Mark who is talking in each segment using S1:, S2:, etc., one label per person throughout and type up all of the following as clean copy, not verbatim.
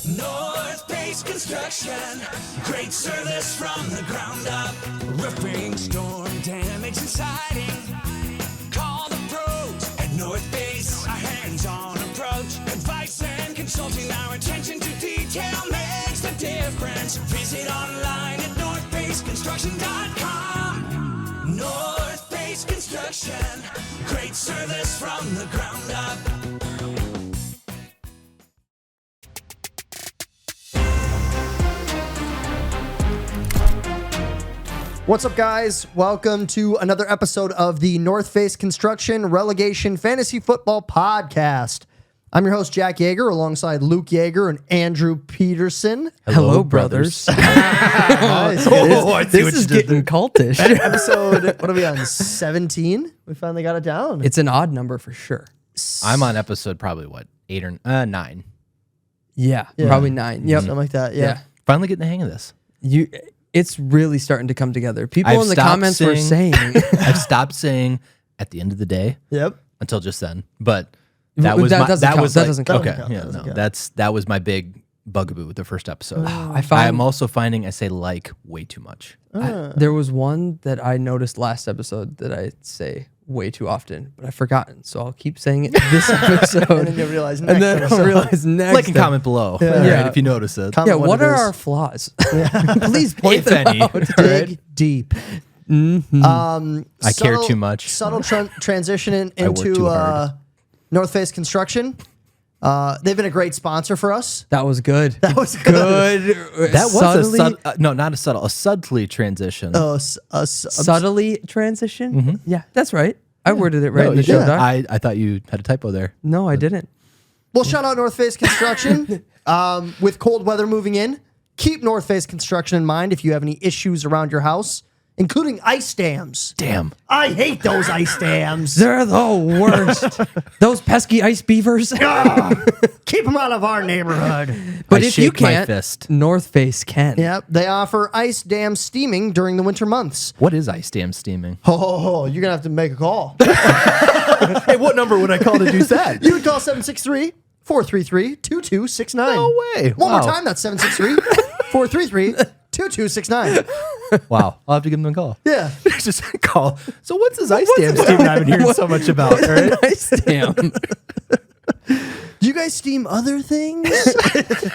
S1: Northface Construction, great service from the ground up. Roofing, storm damage, and siding. Call the pros at Northface. A hands-on approach, advice and consulting. Our attention to detail makes the difference. Visit online at northfaceconstruction.com. Northface Construction, great service from the ground up.
S2: What's up, guys? Welcome to another episode of the Northface Construction Relegation Fantasy Football Podcast. I'm your host, Jack Yeager, alongside Luke Yeager and Andrew Peterson.
S3: Hello, brothers.
S2: Nice.
S3: This is getting cultish.
S2: Episode, what are we on, 17? We finally got it down.
S3: It's an odd number for sure.
S4: I'm on episode probably, what, 8 or 9?
S3: Yeah, probably 9. Yep.
S2: Something like that, yeah.
S4: Finally getting the hang of this.
S3: It's really starting to come together. People
S4: I've
S3: in the
S4: stopped
S3: comments were saying...
S4: I've stopped saying at the end of the day.
S2: Yep.
S4: Until just then. But that was
S3: that doesn't count.
S4: Okay, that was my big bugaboo with the first episode.
S3: I'm
S4: also finding I say like way too much.
S3: There was one that I noticed last episode that I say way too often, but I've forgotten, so I'll keep saying it this episode.
S2: And then you'll realize next episode.
S4: Like and comment below, right, if you notice it.
S2: Comment
S3: what are our flaws? Please point them out.
S2: Dig deep.
S3: Mm-hmm.
S4: I care too much.
S2: Subtle transition into
S4: too hard.
S2: North Face Construction. They've been a great sponsor for us.
S3: That was good.
S2: That was good.
S4: That was a subtly transition.
S3: Subtly transition? Mm-hmm. Yeah, that's right. I worded it right in the show, Doc.
S4: I thought you had a typo there.
S3: No, I didn't.
S2: Well, shout out North Face Construction. With cold weather moving in, keep North Face Construction in mind if you have any issues around your house, including ice dams.
S4: Damn.
S2: I hate those ice dams.
S3: They're the worst. Those pesky ice beavers.
S2: Keep them out of our neighborhood.
S3: But
S4: I
S3: if you
S4: shake my
S3: can't,
S4: fist.
S3: North Face can.
S2: Yep, they offer ice dam steaming during the winter months.
S4: What is ice dam steaming?
S2: Oh, you're going to have to make a call.
S4: Hey, what number would I call to do that?
S2: You would call 763-433-2269.
S4: No way.
S2: One more time, that's 763-433-2269.
S4: Wow. I'll have to give them a call.
S2: Yeah.
S4: Just call. So what's this ice dam steam I've been hearing so much about? Right?
S3: Ice dam.
S2: Do you guys steam other things?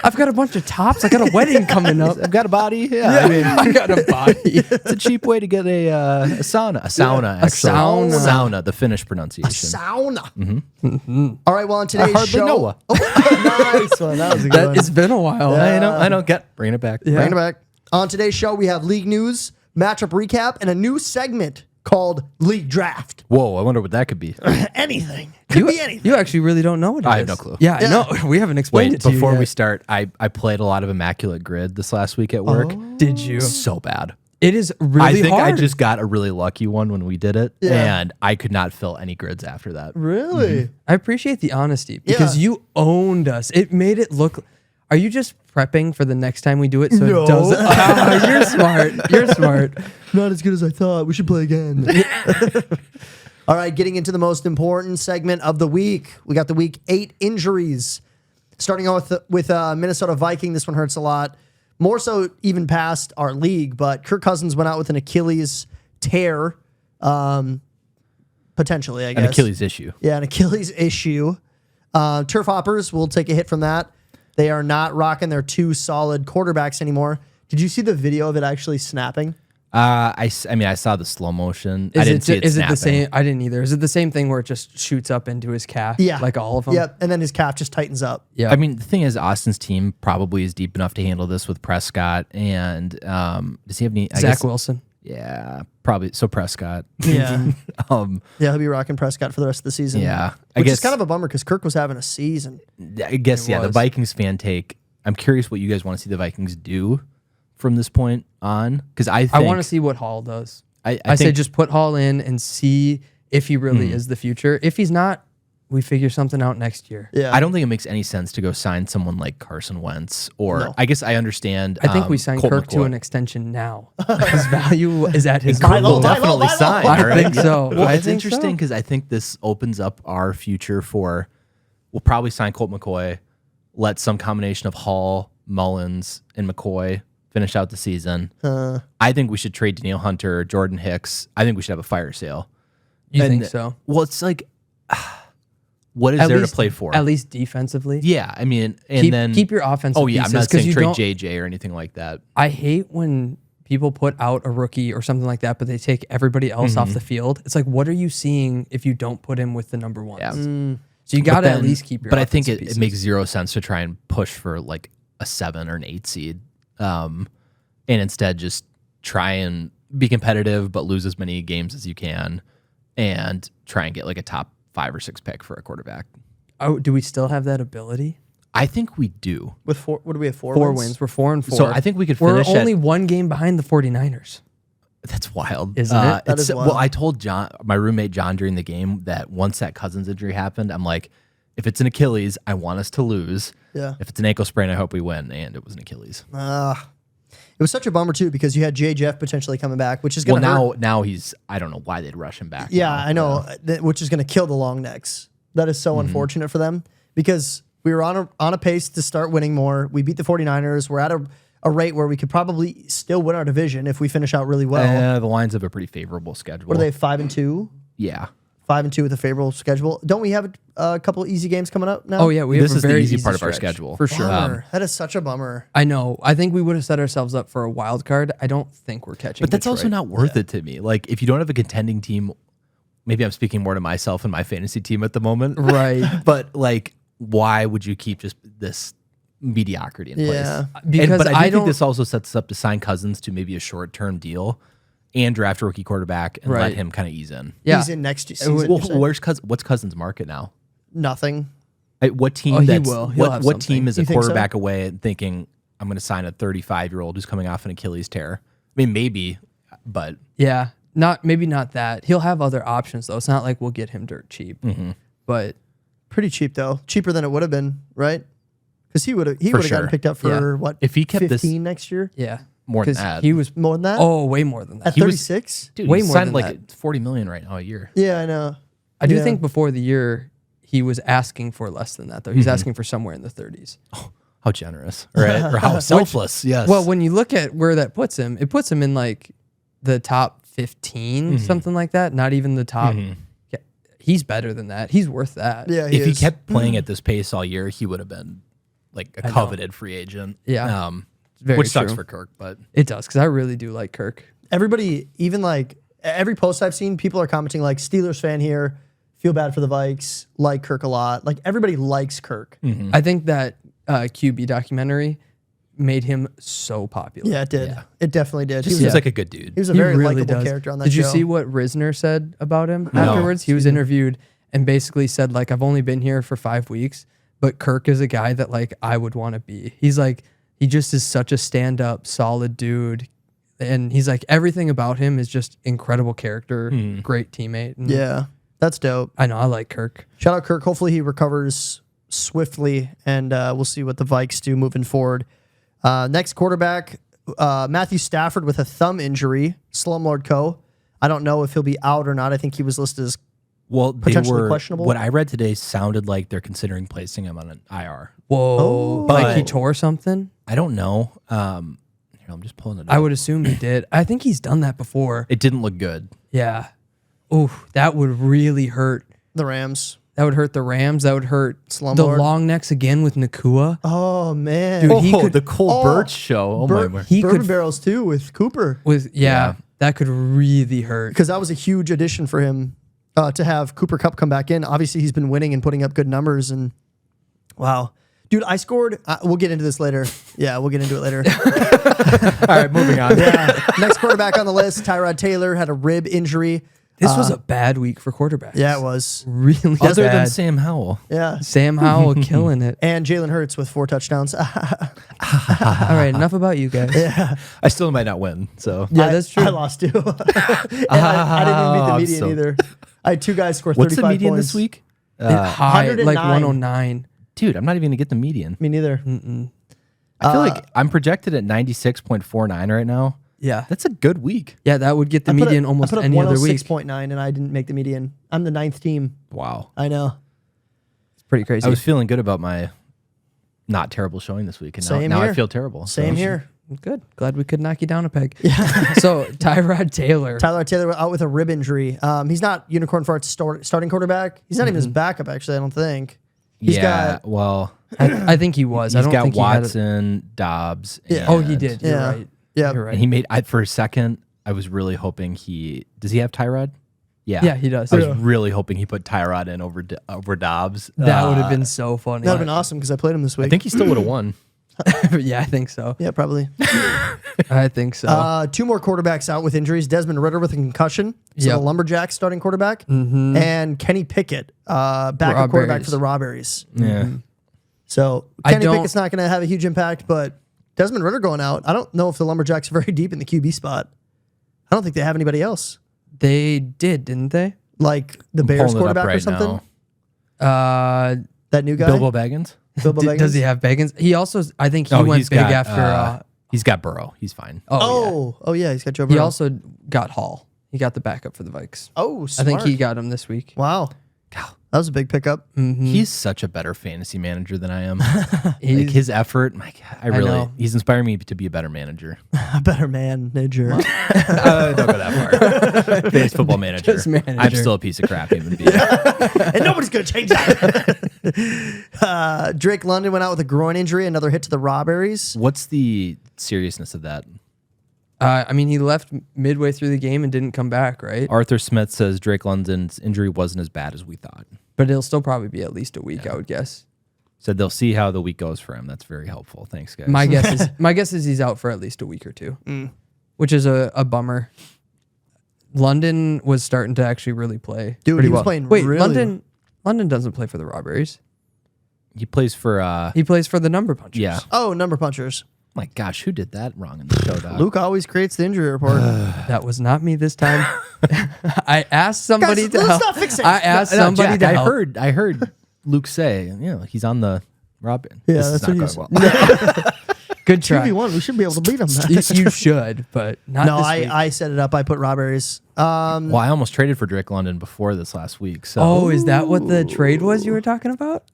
S3: I've got a bunch of tops. I got a wedding coming up.
S4: I've got a body. Yeah. I mean,
S3: I got a body.
S4: it's a cheap way to get a sauna. A sauna, actually. Sauna, the Finnish pronunciation.
S2: Sauna. Mm-hmm. All right, well, on today's
S4: hardly
S2: show...
S4: Noah.
S2: Nice one. That was a good one.
S3: It's been a while.
S2: Yeah.
S4: I know. Bring it back.
S3: Yeah.
S2: Bring it back. On today's show, we have league news, matchup recap, and a new segment called League Draft.
S4: Whoa, I wonder what that could be.
S2: Anything. Could be anything.
S3: You actually really don't know what it is.
S4: I have no clue.
S3: Yeah, I know. We haven't explained it to you
S4: before
S3: yet.
S4: we start, I played a lot of Immaculate Grid this last week at work.
S3: Did you?
S4: So bad.
S3: It is really
S4: I think
S3: hard.
S4: I just got a really lucky one when we did it, and I could not fill any grids after that.
S2: Really?
S3: I appreciate the honesty because you owned us. It made it look... Are you just prepping for the next time we do it so it doesn't... Oh, you're smart. You're smart.
S2: Not as good as I thought. We should play again. All right, getting into the most important segment of the week. We got the week 8 injuries. Starting out with Minnesota Viking. This one hurts a lot. More so even past our league, but Kirk Cousins went out with an Achilles tear. Potentially, I guess.
S4: An Achilles issue.
S2: Yeah, an Achilles issue. Turf Hoppers will take a hit from that. They are not rocking their 2 solid quarterbacks anymore. Did you see the video of it actually snapping?
S4: I saw the slow motion. I didn't see it
S3: Is
S4: snapping.
S3: it the same? I didn't either. Is it the same thing where it just shoots up into his calf?
S2: Yeah.
S3: Like all of them?
S2: Yep, and then his calf just tightens up.
S3: Yeah.
S4: I mean, the thing is, Austin's team probably is deep enough to handle this with Prescott. And does he have any...
S3: Zach Wilson.
S4: Yeah, probably. So Prescott.
S2: Yeah.
S4: Yeah,
S2: He'll be rocking Prescott for the rest of the season.
S4: Yeah.
S2: Which is kind of a bummer because Kirk was having a season.
S4: I guess, the
S3: was.
S4: Vikings fan take. I'm curious what you guys want to see the Vikings do from this point on. Because I
S3: want to see what Hall does.
S4: I
S3: say
S4: think,
S3: just put Hall in and see if he really is the future. If he's not, we figure something out next year.
S2: Yeah.
S4: I don't think it makes any sense to go sign someone like Carson Wentz. Or I guess I understand.
S3: I think we signed
S4: Colt
S3: Kirk to
S4: McCoy.
S3: an extension now. His value is at his
S2: Buy low,
S3: goal.
S2: buy low,
S4: Definitely
S2: buy low.
S4: sign.
S3: I
S4: right?
S3: think so.
S4: Well,
S3: I
S4: it's
S3: think
S4: interesting
S3: so.
S4: because I think this opens up our future for. We'll probably sign Colt McCoy. let some combination of Hall, Mullins, and McCoy finish out the season. I think we should trade Daniil Hunter, Jordan Hicks. I think we should have a fire sale.
S3: You think so?
S4: Well, it's like, what is there to play for?
S3: At least defensively.
S4: Yeah, I mean, and then
S3: keep your offensive.
S4: Oh yeah,
S3: pieces,
S4: I'm not saying
S3: you
S4: trade
S3: don't-
S4: JJ or anything like that.
S3: I hate when people put out a rookie or something like that, but they take everybody else off the field. It's like, what are you seeing if you don't put him with the number ones?
S4: Yeah.
S3: So you got to at least keep your.
S4: But I think
S3: offensive
S4: it
S3: pieces.
S4: makes zero sense to try and push for like a 7 or an 8 seed, and instead just try and be competitive, but lose as many games as you can, and try and get like a top 5 or 6 pick for a quarterback.
S3: Oh, do we still have that ability?
S4: I think we do.
S2: With 4, what do we have? 4
S3: 4 wins. We're 4-4.
S4: So I think we could
S3: We're
S4: finish
S3: only 1 game behind the 49ers.
S4: That's wild,
S3: Isn't it?
S2: That is wild.
S4: Well, I told John, my roommate John, during the game that once that Cousins injury happened, I'm like, if it's an Achilles, I want us to lose.
S2: Yeah.
S4: If it's an ankle sprain, I hope we win. And it was an Achilles.
S2: It was such a bummer too because you had Jay Jeff potentially coming back, which is going to
S4: now he's, I don't know why they'd rush him back.
S2: Yeah,
S4: now.
S2: I know, which is going to kill the long necks. That is so unfortunate for them because we were on a pace to start winning more. We beat the 49ers. We're at a rate where we could probably still win our division if we finish out really well.
S4: The Lions have a pretty favorable schedule.
S2: What are they, 5-2?
S4: Yeah.
S2: 5-2 with a favorable schedule. Don't we have a couple easy games coming up now?
S3: Oh yeah, we have
S4: This
S3: a
S4: is the
S3: very
S4: easy part of our
S3: stretch,
S4: schedule.
S3: for sure.
S2: Bummer. That is such a bummer.
S3: I know. I think we would have set ourselves up for a wild card. I don't think we're catching.
S4: But that's also
S3: Detroit.
S4: not worth it to me. Like, if you don't have a contending team, maybe I'm speaking more to myself and my fantasy team at the moment.
S3: Right.
S4: But, like, why would you keep just this mediocrity in place?
S2: Yeah.
S3: Because
S4: but I
S3: I
S4: do
S3: don't-
S4: think this also sets us up to sign Cousins to maybe a short-term deal and draft a rookie quarterback and let
S3: Right.
S4: him kind of ease in.
S3: Yeah.
S2: He's in next season.
S3: would-
S2: you're
S4: Well,
S2: saying?
S4: what's Cousins' market now?
S2: Nothing.
S4: What team?
S3: Oh, he
S4: that's,
S3: will. He'll have
S4: what team
S3: something.
S4: is a
S2: You think so?
S4: quarterback away and thinking I'm going to sign a 35-year-old who's coming off an Achilles tear? I mean, maybe, but
S3: Yeah. Maybe not that. He'll have other options though. It's not like we'll get him dirt cheap. But
S2: Pretty cheap though. Cheaper than it would have been, right? Because he would have
S4: For
S2: gotten
S4: sure.
S2: picked up for
S3: Yeah.
S2: what?
S4: If he kept
S2: 15 next year?
S3: yeah,
S4: More than
S3: 'Cause
S4: that.
S3: he was
S2: More than that?
S3: way more than that.
S2: At
S4: he was-
S2: 36?
S4: dude,
S3: way
S4: he
S3: more
S4: signed
S3: than
S4: like $40 million right now a year.
S2: Yeah, I know.
S3: I do
S2: Yeah.
S3: think before the year he was asking for less than that though. He's asking for somewhere in the 30s.
S4: How generous, right? Or how selfless? Yes.
S3: Well, when you look at where that puts him, it puts him in like the top 15, something like that. Not even the top. Yeah, he's better than that. He's worth that.
S2: Yeah,
S4: if he
S2: is.
S4: kept playing at this pace all year, he would have been like a
S3: know.
S4: coveted free agent.
S3: Yeah. Very
S4: which sucks
S3: true.
S4: for Kirk, but
S3: It does because I really do like Kirk.
S2: Everybody, even like every post I've seen, people are commenting like Steelers fan here, feel bad for the Vikes, like Kirk a lot. Like everybody likes Kirk.
S3: I think that QB documentary made him so popular.
S2: Yeah, it did.
S4: Yeah.
S2: It definitely did.
S4: just seems like a good dude.
S2: he was a
S3: He
S2: very
S3: really
S2: likable
S3: does.
S2: character on that
S3: Did
S2: show.
S3: you see what Risner said about him
S4: No.
S3: afterwards? He was interviewed and basically said like, I've only been here for 5 weeks, but Kirk is a guy that like I would want to be. He's like, he just is such a stand-up, solid dude. And he's like, everything about him is just incredible character, great teammate. And
S2: Yeah, that's dope.
S3: I know, I like Kirk.
S2: Shout out Kirk. Hopefully he recovers swiftly, and we'll see what the Vikes do moving forward. Next quarterback, Matthew Stafford with a thumb injury, Slumlord Co. I don't know if he'll be out or not. I think he was listed as
S4: Well, they
S2: potentially
S4: were
S2: questionable?
S4: What I read today sounded like they're considering placing him on an IR.
S3: Whoa.
S2: Oh.
S3: Like he
S4: But-
S3: tore something?
S4: I don't know. Here, I'm just pulling it up.
S3: I would assume he did. I think he's done that before.
S4: It didn't look good.
S3: Yeah. Ooh, that would really hurt.
S2: the Rams.
S3: That would hurt the Rams. That would hurt
S2: Slumlord.
S3: the long necks again with Nakua.
S2: Oh man,
S3: Dude, he could-
S4: the Cole
S2: Oh,
S4: Birch show. Oh my word.
S3: He
S2: Bourbon
S3: could
S2: barrels too with Cooper,
S3: yeah, that could really hurt.
S2: because that was a huge addition for him to have Cooper Kupp come back in. Obviously, he's been winning and putting up good numbers. And wow, dude, I scored. We'll get into this later. Yeah, we'll get into it later.
S4: All right, moving on.
S2: Yeah. Next quarterback on the list, Tyrod Taylor had a rib injury.
S3: This was a bad week for quarterbacks.
S2: Yeah, it was.
S3: Really
S4: Other than
S3: bad.
S4: Sam Howell.
S2: Yeah.
S3: Sam Howell killing it.
S2: And Jalen Hurts with 4 touchdowns.
S3: All right, enough about you guys.
S4: I still might not win. So
S3: Yeah, that's true.
S2: I lost too. And I didn't even meet the median either. I had 2 guys score 35
S4: what's the median
S2: points.
S4: this week?
S3: High, like
S2: 109.
S3: 109.
S4: Dude, I'm not even gonna get the median.
S2: Me neither.
S4: I feel like I'm projected at 96.49 right now.
S3: Yeah.
S4: That's a good week.
S3: Yeah, that would get the median almost
S2: I put up
S3: any other week.
S2: 106.9 and I didn't make the median. I'm the 9th team.
S4: Wow.
S2: I know.
S3: It's pretty crazy.
S4: I was feeling good about my not terrible showing this week, and
S2: Same
S4: now I
S2: here.
S4: feel terrible.
S2: Same
S4: So-
S2: here.
S3: Good. Glad we could knock you down a peg. So Tyrod Taylor.
S2: Tyler Taylor out with a rib injury. He's not unicorn for starting quarterback. He's not even his backup, actually, I don't think. He's got
S4: well,
S3: I think he was. I
S4: he's
S3: don't
S4: got
S3: think
S4: Watson, Dobbs.
S2: Yeah.
S3: Oh, he
S4: and-
S3: did. You're
S2: Yeah.
S3: right.
S2: Yeah.
S3: You're right.
S4: And he made for a second. I was really hoping does he have Tyrod?
S3: Yeah, he does.
S4: I was really hoping he put Tyrod in over Dobbs.
S3: That would have been so funny.
S2: that would have been awesome because I played him this week.
S4: I think he still would have won.
S3: Yeah, I think so.
S2: Yeah, probably.
S3: I think so.
S2: 2 more quarterbacks out with injuries. Desmond Ritter with a concussion. So
S3: Yep.
S2: the Lumberjacks starting quarterback. And Kenny Pickett, backup quarterback
S3: Rawberries.
S2: for the Rawberries.
S4: Yeah.
S2: So
S3: I
S2: Kenny
S3: don't-
S2: Pickett's not going to have a huge impact, but Desmond Ritter going out, I don't know if the Lumberjacks are very deep in the QB spot. I don't think they have anybody else.
S3: They did, didn't they?
S2: Like the
S4: I'm
S2: Bears
S4: pulling it up
S2: quarterback or
S4: right
S2: something.
S3: Uh,
S2: That new guy.
S4: Bilbo Baggins.
S2: Bilbo Baggins?
S3: does he have Bagans? He also, I think he
S4: Oh,
S3: went
S4: he's
S3: big
S4: got,
S3: after.
S4: He's got Burrow. He's fine.
S2: Oh, yeah, he's got Joe
S3: He
S2: Burrow.
S3: also got Hall. He got the backup for the Vikes.
S2: Oh,
S3: I
S2: smart.
S3: think he got him this week.
S2: Wow. That was a big pickup.
S4: He's such a better fantasy manager than I am.
S3: He's-
S4: Like his effort, my God,
S3: know.
S4: he's inspiring me to be a better manager.
S2: A better manager.
S4: Don't go that far. Fantasy football manager.
S3: Just manager.
S4: I'm still a piece of crap human being.
S2: And nobody's going to change that. Drake London went out with a groin injury, another hit to the Rawberries.
S4: What's the seriousness of that?
S3: I mean, he left midway through the game and didn't come back, right?
S4: Arthur Smith says Drake London's injury wasn't as bad as we thought.
S3: But it'll still probably be at least a week, I would guess.
S4: Said they'll see how the week goes for him. That's very helpful. Thanks, guys.
S3: My guess is he's out for at least a week or two, which is a bummer. London was starting to actually really play.
S2: Dude,
S3: pretty
S2: he was
S3: well.
S2: playing
S3: Wait,
S2: really
S3: London doesn't play for the Rawberries.
S4: He plays for.
S3: He plays for the Number Punchers.
S4: Yeah.
S2: Oh, number punchers.
S4: My gosh, who did that wrong in the show, dog?
S2: Luke always creates the injury report.
S3: That was not me this time. I asked somebody
S2: Guys,
S3: to
S2: let's
S3: help.
S2: not fix it.
S3: I asked
S4: No,
S3: somebody
S4: Jack,
S3: to
S4: I
S3: help.
S4: heard Luke say, he's on the Robin.
S2: Yeah,
S4: This is
S2: that's what
S4: not
S2: he
S4: going well.
S3: Good try.
S2: 2v1, we should be able to beat him.
S3: You should, but not
S2: No,
S3: this week.
S2: I set it up. I put Rawberries.
S4: Well, I almost traded for Drake London before this last week, so
S3: Oh, is that what the trade was you were talking about?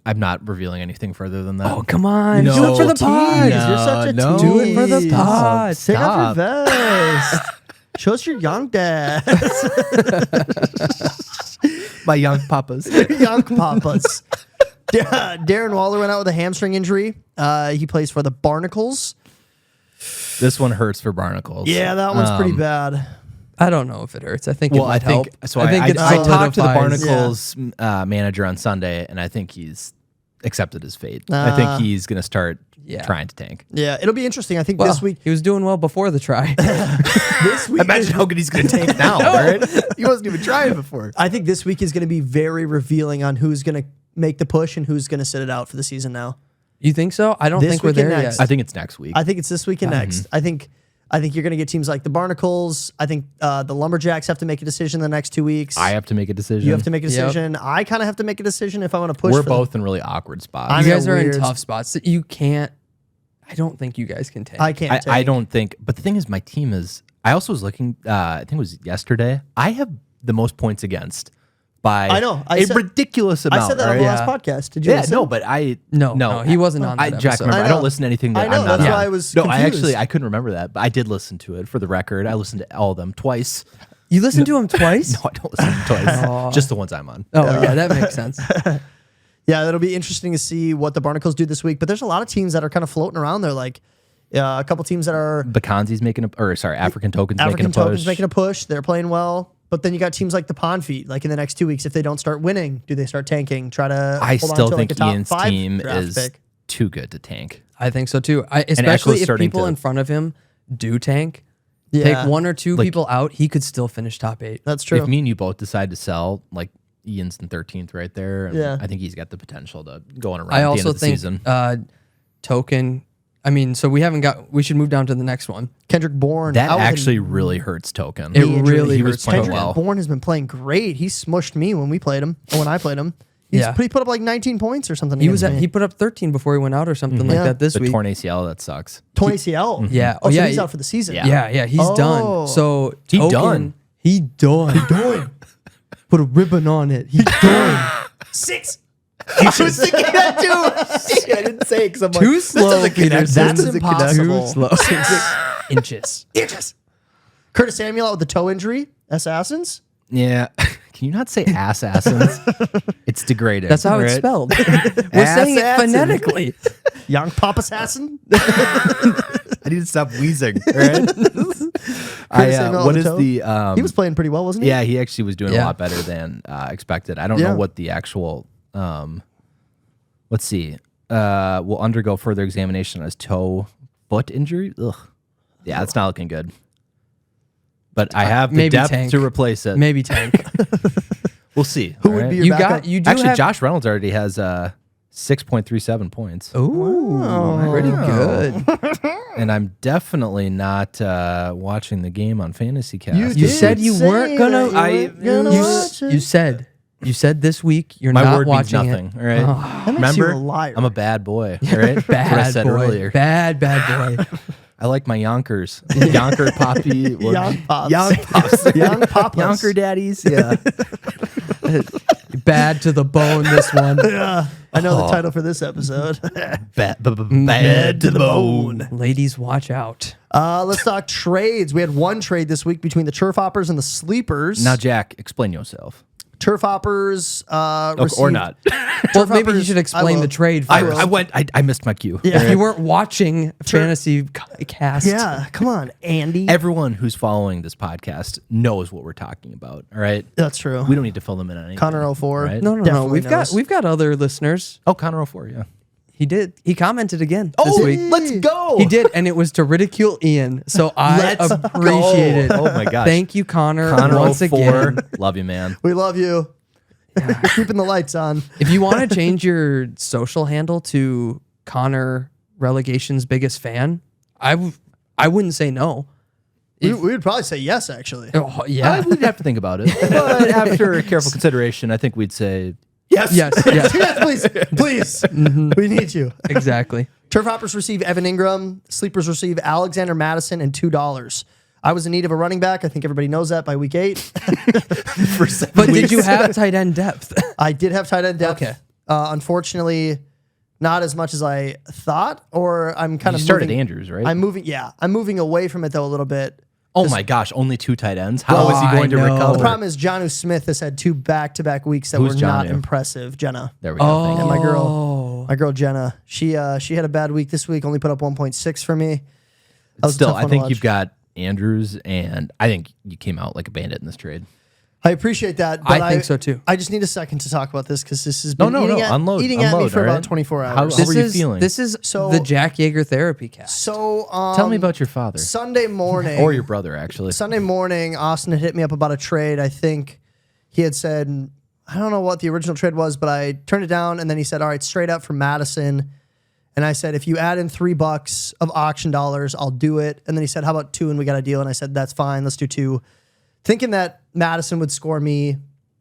S4: I'm not revealing anything further than that.
S3: Oh, come on.
S4: No,
S3: Do it for the pod.
S2: Tease, you're such a
S4: no.
S3: Do it for the
S2: tease.
S3: pod.
S2: Take off
S4: Stop.
S2: your vest. Show us your young dad.
S4: My young papas.
S2: Young papas. Darren Waller went out with a hamstring injury. He plays for the Barnacles.
S4: This one hurts for Barnacles.
S2: Yeah, that one's pretty bad.
S3: I don't know if it hurts. I think
S4: Well,
S3: it
S4: I
S3: might
S4: think
S3: help.
S4: so.
S3: I think it
S4: I talked to the
S3: solidifies-
S4: Barnacles manager on Sunday, and I think he's accepted his fate. I think he's going to start trying to tank.
S2: Yeah, it'll be interesting. I think
S3: Well,
S2: this week.
S3: he was doing well before the try.
S2: This week.
S4: Imagine how good he's going to tank now, right? He wasn't even trying before.
S2: I think this week is going to be very revealing on who's going to make the push and who's going to sit it out for the season now.
S3: You think so? I don't
S2: This
S3: think we're
S2: week and
S3: there
S2: next.
S3: yet.
S4: I think it's next week.
S2: I think it's this week and next. I think you're going to get teams like the Barnacles. I think the Lumberjacks have to make a decision the next 2 weeks.
S4: I have to make a decision.
S2: You have to make a
S3: Yep.
S2: decision. I kind of have to make a decision if I want to push.
S4: We're
S2: for
S4: both in really awkward spots.
S2: I'm
S3: You guys are in
S2: weird-
S3: tough spots. You can't. I don't think you guys can tank.
S2: I can't.
S4: I
S2: take.
S4: don't think. But the thing is, my team is. I also was looking. I think it was yesterday. I have the most points against by
S2: I know. I
S4: a
S2: said-
S4: ridiculous amount.
S2: I said that on
S4: right?
S2: the last podcast. Did you?
S4: Yeah,
S2: listen?
S4: no, but I
S3: No, he wasn't on that
S4: Jack,
S3: episode.
S4: remember,
S2: I
S4: I
S2: know.
S4: don't listen to anything that
S2: I know,
S4: I'm not
S2: that's
S4: on.
S2: why I was
S4: No,
S2: confused.
S4: I couldn't remember that, but I did listen to it for the record. I listened to all of them twice.
S3: You listened to him twice?
S4: No, I don't listen to them twice. Just the ones I'm on.
S3: Oh, yeah, that makes sense.
S2: Yeah, it'll be interesting to see what the Barnacles do this week. But there's a lot of teams that are kind of floating around there. Like a couple teams that are
S4: Bakanzi's making African Tokens
S2: African
S4: making a push.
S2: Tokens making a push. They're playing well. But then you got teams like the Pond Feet. Like in the next 2 weeks, if they don't start winning, do they start tanking? Try to
S4: I
S2: hold on
S4: still
S2: to
S4: think
S2: like a top
S4: Ian's
S2: 5
S4: team
S2: draft
S4: is
S2: pick.
S4: too good to tank.
S3: I think so too. Especially
S4: Echo's
S3: if
S4: starting
S3: people
S4: to-
S3: in front of him do tank,
S2: Yeah,
S3: take one or two
S4: Like-
S3: people out, he could still finish top 8.
S2: that's true.
S4: If me and you both decide to sell, like Ian's in 13th right there, and
S2: Yeah.
S4: I think he's got the potential to go on a run
S3: I
S4: at the end
S3: also
S4: of the
S3: think
S4: season.
S3: Token. I mean, so we should move down to the next one.
S2: Kendrick Bourne.
S4: That
S2: out with
S4: actually
S2: a
S4: really hurts Token.
S3: It
S2: injury.
S3: really
S4: He was
S3: hurts
S4: playing
S3: Token.
S4: well.
S2: Bourne has been playing great. He smushed me when we played him, or when I played him. He put up like 19 points or something.
S3: He was
S2: against me.
S3: he put up 13 before he went out or something like
S2: Yeah.
S3: that this
S4: The
S3: week.
S4: torn ACL, that sucks.
S2: torn ACL.
S3: Yeah.
S2: Oh,
S3: Oh,
S2: so
S3: yeah,
S2: he's
S3: he-
S2: out for the season.
S3: Yeah, he's
S2: Oh.
S3: done. So
S4: He
S3: Token,
S4: done.
S3: He done.
S2: Doing
S3: Put a ribbon on it. He done.
S2: 6. I was thinking that too. Shit, I didn't say it because I'm
S3: Too
S2: like,
S3: slow, Peterson.
S2: That's impossible.
S3: Too slow. 6 inches.
S2: Curtis Samuel out with the toe injury. Assassins.
S4: Yeah. Can you not say assassins? It's degrading.
S3: That's how it's
S4: right?
S3: spelled. We're saying it
S2: Assassin.
S3: phonetically.
S2: Young Pop Assassin.
S4: I need to stop wheezing. Right?
S2: Samuel
S4: what
S2: on
S4: is
S2: toe.
S4: the?
S2: He was playing pretty well, wasn't he?
S4: Yeah, he actually was doing a
S3: Yeah.
S4: lot better than expected. I don't
S2: Yeah.
S4: know what the actual. Let's see. Will undergo further examination on his toe foot injury. Ugh. Yeah, it's not looking good. But I have the
S3: maybe
S4: depth
S3: tank.
S4: to replace it.
S3: Maybe tank.
S4: We'll see.
S2: Who
S4: all
S2: would
S4: right?
S2: be your
S3: You
S2: backup?
S3: got. You do
S4: Actually,
S3: have.
S4: Josh Reynolds already has 6.37 points.
S3: Ooh, pretty good.
S4: And I'm definitely not watching the game on Fantasy Cast.
S3: You
S2: did
S3: said you
S2: say
S3: weren't gonna.
S2: that you weren't gonna watch it.
S3: You said this week you're
S4: My
S3: not
S4: word means
S3: watching
S4: nothing.
S3: it.
S4: All right.
S2: That makes you
S4: Remember,
S2: a liar.
S4: I'm a bad boy. All right. That's
S3: Bad
S4: what I said
S3: boy.
S4: earlier.
S3: Bad boy.
S4: I like my Yonkers. Yonker Poppy.
S2: Young Pops.
S4: Young Pops.
S2: Young Pops.
S4: Yonker daddies. Yeah.
S3: Bad to the bone. This one.
S2: Yeah. I know the title for this episode.
S4: Bad to the bone.
S3: Ladies, watch out.
S2: Let's talk trades. We had one trade this week between the Turf Hoppers and the Sleepers.
S4: Now, Jack, explain yourself.
S2: Turf Hoppers
S4: Or
S2: received-
S4: not.
S3: Well, maybe you
S2: Hoppers-
S3: should
S2: I
S3: explain
S2: will.
S3: the trade
S2: I
S3: first.
S2: will.
S4: I missed my cue.
S2: Yeah.
S3: If you weren't watching Fantasy Cast,
S2: Yeah, come on, Andy.
S4: Everyone who's following this podcast knows what we're talking about. All right.
S2: That's true.
S4: We don't need to fill them in on anything.
S2: Connor 04.
S4: Right?
S3: no,
S2: Definitely
S3: we've
S2: knows.
S3: got other listeners.
S4: Oh, Connor 04, yeah.
S3: He did. He commented again
S2: Oh,
S3: this week.
S2: let's go.
S3: He did, and it was to ridicule Ian. So I
S2: Let's
S3: appreciate it.
S4: Oh my gosh.
S3: Thank you, Connor.
S4: Connor
S3: once
S4: 04.
S3: again.
S4: Love you, man.
S2: We love you. Keeping the lights on.
S3: If you want to change your social handle to Connor Relegation's biggest fan, I wouldn't say no.
S2: We would probably say yes, actually.
S3: Oh, yeah.
S4: We'd have to think about it. But after careful consideration, I think we'd say
S2: Yes.
S3: Yes, yes.
S2: Yes, please. We need you.
S3: Exactly.
S2: Turf Hoppers receive Evan Ingram. Sleepers receive Alexander Madison and $2. I was in need of a running back. I think everybody knows that by week 8.
S4: for 7
S3: But
S4: weeks.
S3: did you have tight end depth?
S2: I did have tight end depth.
S3: Okay.
S2: Unfortunately, not as much as I thought, or I'm kind
S4: You
S2: of
S4: started
S2: moving,
S4: Andrews, right?
S2: I'm moving away from it though a little bit.
S4: Oh my gosh, only 2 tight ends? How is he
S3: I
S4: going to
S3: know.
S4: recover?
S2: The problem is Jonnu Smith has had 2 back-to-back weeks that
S4: Who's
S2: were not
S4: Jonnu?
S2: impressive. Jenna.
S4: There we go. Thank
S2: And
S4: you.
S2: my girl Jenna. She had a bad week this week, only put up 1.6 for me. That was a
S4: Still,
S2: tough
S4: I
S2: one to
S4: think
S2: watch.
S4: you've got Andrews, and I think you came out like a bandit in this trade.
S2: I appreciate that. But
S3: I think so too.
S2: I just need a second to talk about this because this has
S4: No,
S2: been
S4: no,
S2: eating,
S4: no.
S2: at,
S4: Unload,
S2: eating at me
S4: unload,
S2: for
S4: all
S2: about
S4: right?
S2: 24
S4: How-
S2: hours.
S4: how were you feeling?
S3: This is
S2: So-
S3: the Jack Yeager therapy cast.
S2: So
S4: Tell me about your father.
S2: Sunday morning.
S4: Or your brother, actually.
S2: Sunday morning, Austin had hit me up about a trade. I think he had said, I don't know what the original trade was, but I turned it down. And then he said, all right, straight up for Madison. And I said, if you add in $3 of auction dollars, I'll do it. And then he said, how about 2? And we got a deal. And I said, that's fine. Let's do 2. Thinking that Madison would score me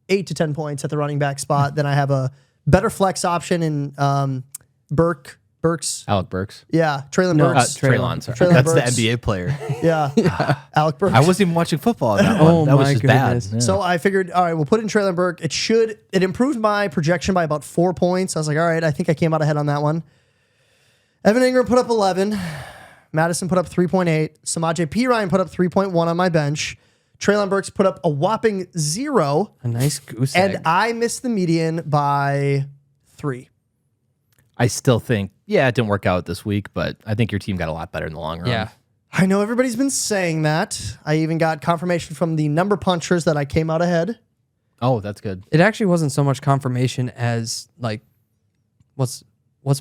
S2: 8 to 10 points at the running back spot. Then I have a better flex option in Burks.
S4: Alec Burks.
S2: Yeah, Traylon
S3: No,
S2: Burks.
S4: Traylon, sorry.
S2: Traylon
S4: That's
S2: Burks.
S4: the NBA player.
S2: Yeah. Alec Burks.
S4: I wasn't even watching football on that one.
S3: Oh
S4: That was
S3: my
S4: just
S3: goodness.
S4: bad. Yeah.
S2: So I figured, all right, we'll put in Traylon Burke. It improved my projection by about 4 points. I was like, all right, I think I came out ahead on that one. Evan Ingram put up 11. Madison put up 3.8. Samaje Perine put up 3.1 on my bench. Traylon Burks put up a whopping 0.
S3: A nice goose egg.
S2: And I missed the median by 3.
S4: I still think, yeah, it didn't work out this week, but I think your team got a lot better in the long run.
S3: Yeah.
S2: I know everybody's been saying that. I even got confirmation from the number punchers that I came out ahead.
S4: Oh, that's good.
S3: It actually wasn't so much confirmation as like what's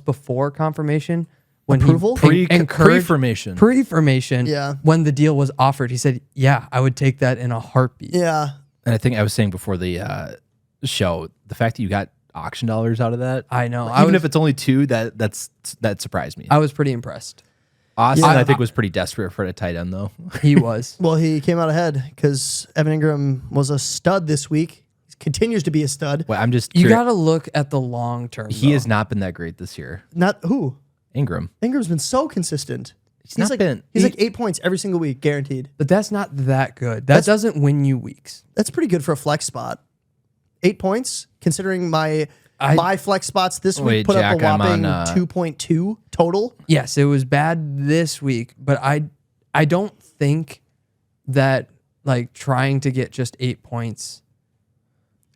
S3: before confirmation when
S2: Approval?
S3: he encouraged
S4: Pre-formation.
S3: pre-formation.
S2: Yeah.
S3: When the deal was offered, he said, "Yeah, I would take that in a heartbeat."
S2: Yeah.
S4: And I think I was saying before the show, the fact that you got auction dollars out of that,
S3: I know.
S4: even if it's only 2, that surprised me.
S3: I was pretty impressed.
S4: Austin,
S2: Yeah.
S4: I think, was pretty desperate for a tight end, though.
S3: He was.
S2: Well, he came out ahead because Evan Ingram was a stud this week. He continues to be a stud.
S4: Well, I'm just
S3: You
S4: curious.
S3: got to look at the long term.
S4: He has not been that great this year.
S2: Not who?
S4: Ingram.
S2: Ingram's been so consistent. He's
S4: not
S2: like
S4: been-
S2: he's like 8 points every single week, guaranteed.
S3: but that's not that good. That doesn't win you weeks.
S2: That's pretty good for a flex spot. 8 points, considering my My flex spots this week
S4: Wait,
S2: put
S4: Jack,
S2: up a whopping
S4: I'm on,
S2: 2.2 total.
S3: Yes, it was bad this week, but I don't think that like trying to get just 8 points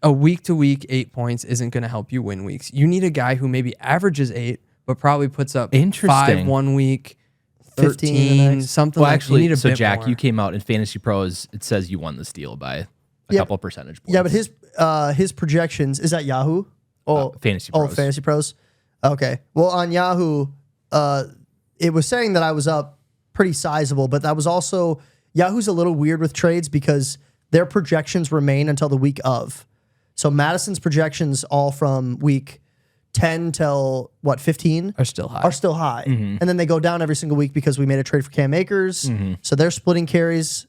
S3: a week to week 8 points isn't going to help you win weeks. You need a guy who maybe averages 8 but probably puts up 5 1 week, 15 something
S4: Well,
S3: like
S4: actually,
S3: you need a
S4: so
S3: bit
S4: Jack,
S3: more.
S4: you came out in Fantasy Pros. It says you won this deal by a couple of percentage points.
S2: Yeah, but his projections is that Yahoo?
S4: Fantasy Pros.
S2: Oh, Fantasy Pros. Okay. Well, on Yahoo, it was saying that I was up pretty sizable, but that was also Yahoo's a little weird with trades because their projections remain until the week of. So Madison's projections all from week 10 till 15
S3: are still high.
S2: And then they go down every single week because we made a trade for Cam Akers. So they're splitting carries.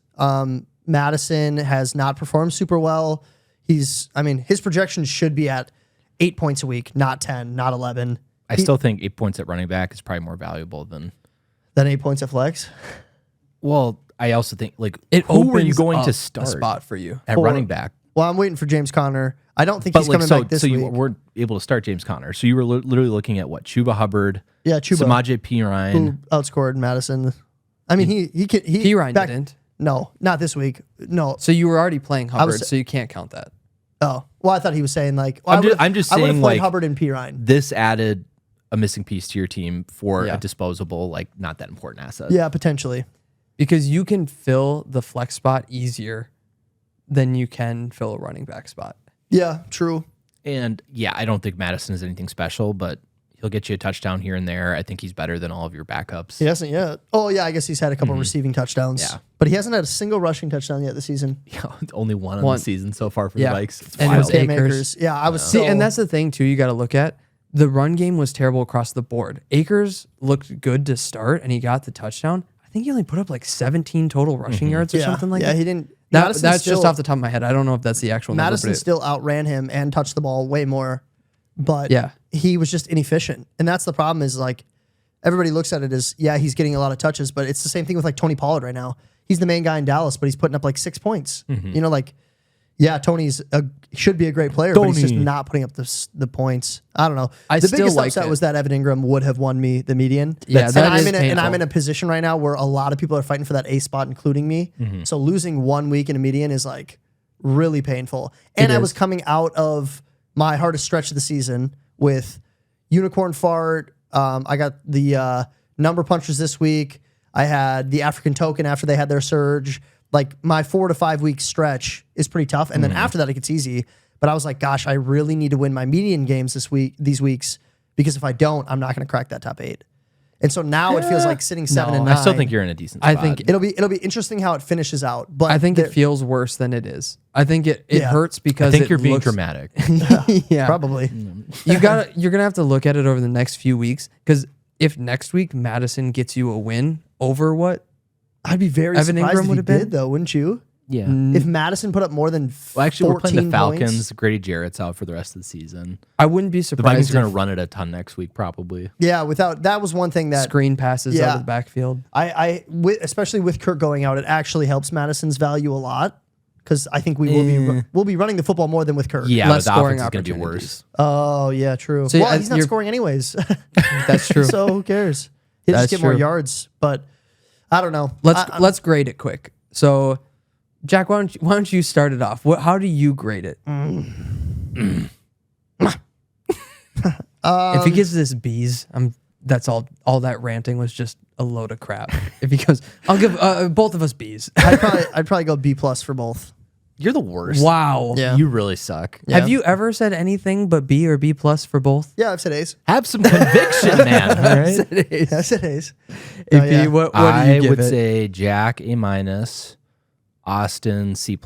S2: Madison has not performed super well. His projections should be at 8 points a week, not 10, not 11.
S4: I still think 8 points at running back is probably more valuable than
S2: 8 points at flex.
S4: Well, I also think like
S3: It
S4: who are you
S3: opens
S4: going
S3: up
S4: to
S3: a
S4: start
S3: spot for you.
S4: at running back?
S2: Well, I'm waiting for James Conner. I don't think
S4: But
S2: he's
S4: like
S2: coming back this
S4: so
S2: week.
S4: you weren't able to start James Conner. So you were literally looking at what? Chuba Hubbard,
S2: Yeah, Chuba,
S4: Samaje
S2: who
S4: Perine.
S2: outscored Madison. I mean, he
S3: Pirine
S2: back-
S3: didn't.
S2: No, not this week. No.
S3: So you were already playing Hubbard,
S2: was-
S3: so you can't count that.
S2: Oh, well, I thought he was saying like.
S4: I'm just
S2: I would have
S4: saying,
S2: played
S4: like,
S2: Hubbard and Pirine.
S4: This added a missing piece to your team for
S3: Yeah.
S4: a disposable, like not that important asset.
S2: Yeah, potentially.
S3: Because you can fill the flex spot easier than you can fill a running back spot.
S2: Yeah, true.
S4: And yeah, I don't think Madison is anything special, but he'll get you a touchdown here and there. I think he's better than all of your backups.
S2: He hasn't yet. Oh yeah, I guess he's had a couple receiving touchdowns.
S4: Yeah.
S2: But he hasn't had a single rushing touchdown yet this season.
S4: Only one on
S3: One.
S4: the season so far for
S3: Yeah.
S4: the Vikes. It's
S3: And it was
S4: wild.
S3: Akers.
S2: Cam Akers. Yeah, I was
S3: See,
S2: so.
S3: and that's the thing too. You got to look at the run game was terrible across the board. Akers looked good to start, and he got the touchdown. I think he only put up like 17 total rushing yards or something like
S2: yeah,
S3: that.
S2: he didn't.
S3: That's
S2: Madison
S3: just
S2: still-
S3: off the top of my head. I don't know if that's the actual number.
S2: Madison
S3: but
S2: still outran him and touched the ball way more, but
S3: Yeah.
S2: he was just inefficient. And that's the problem is like everybody looks at it as, yeah, he's getting a lot of touches, but it's the same thing with like Tony Pollard right now. He's the main guy in Dallas, but he's putting up like 6 points. You know, like, yeah, Tony's should be a great player, but he's just not putting up the points. I don't know.
S3: I
S2: The
S3: still
S2: biggest
S3: like
S2: upset
S3: it.
S2: was that Evan Ingram would have won me the median.
S3: Yeah, that is
S2: and I'm
S3: painful.
S2: in a position right now where a lot of people are fighting for that A spot, including me. So losing 1 week in a median is like really painful. And I was coming out of my hardest stretch of the season with Unicorn Fart. I got the number punchers this week. I had the African Token after they had their surge. Like my 4 to 5 week stretch is pretty tough. And then after that, it gets easy. But I was like, gosh, I really need to win my median games these weeks, because if I don't, I'm not going to crack that top 8. And so now it feels like sitting 7 and 9.
S4: I still think you're in a decent spot.
S3: I think
S2: It'll be interesting how it finishes out. But
S3: I think it feels worse than it is. I think it
S2: Yeah.
S3: hurts
S4: I
S3: because
S4: think
S3: it
S4: you're being
S3: looks-
S4: dramatic.
S3: yeah,
S2: probably.
S3: you're gonna have to look at it over the next few weeks, because if next week Madison gets you a win over what
S2: I'd be very
S3: Evan
S2: surprised
S3: Ingram
S2: if he
S3: would have been?
S2: did, though, wouldn't you?
S4: Yeah.
S2: If Madison put up more than
S4: Well, actually, we're playing the
S2: 14
S4: Falcons.
S2: points.
S4: Grady Jarrett's out for the rest of the season.
S3: I wouldn't be
S4: The Vikings
S3: surprised
S4: are going to
S3: if
S4: run it a ton next week, probably.
S2: Yeah, that was one thing that
S3: screen passes out
S2: Yeah.
S3: of the backfield.
S2: especially with Kirk going out, it actually helps Madison's value a lot, because I think we'll be running the football more than with Kirk.
S4: Yeah,
S3: Less
S4: but the
S3: scoring
S4: offense is going to be
S3: opportunities.
S4: worse.
S2: Oh yeah, true.
S3: So,
S2: well,
S3: yeah,
S2: he's not
S3: you're-
S2: scoring anyways,
S3: That's true.
S2: so who cares? He'll just
S3: That's
S2: get more
S3: true.
S2: yards. But I don't know.
S3: Let's grade it quick. So, Jack, why don't you start it off? How do you grade it? If he gives this B's, that's all. All that ranting was just a load of crap. If he goes, I'll give both of us B's.
S2: I'd probably go B+ for both.
S4: You're the worst.
S3: Wow.
S2: Yeah.
S4: You really suck.
S2: Yeah.
S3: Have you ever said anything but B or B+ for both?
S2: Yeah, I've said A's.
S4: Have some conviction, man. All right?
S2: Yeah, I've said A's.
S3: AP,
S2: yeah.
S3: what do
S4: I
S3: you give
S4: would
S3: it?
S4: say Jack A-, Austin C+.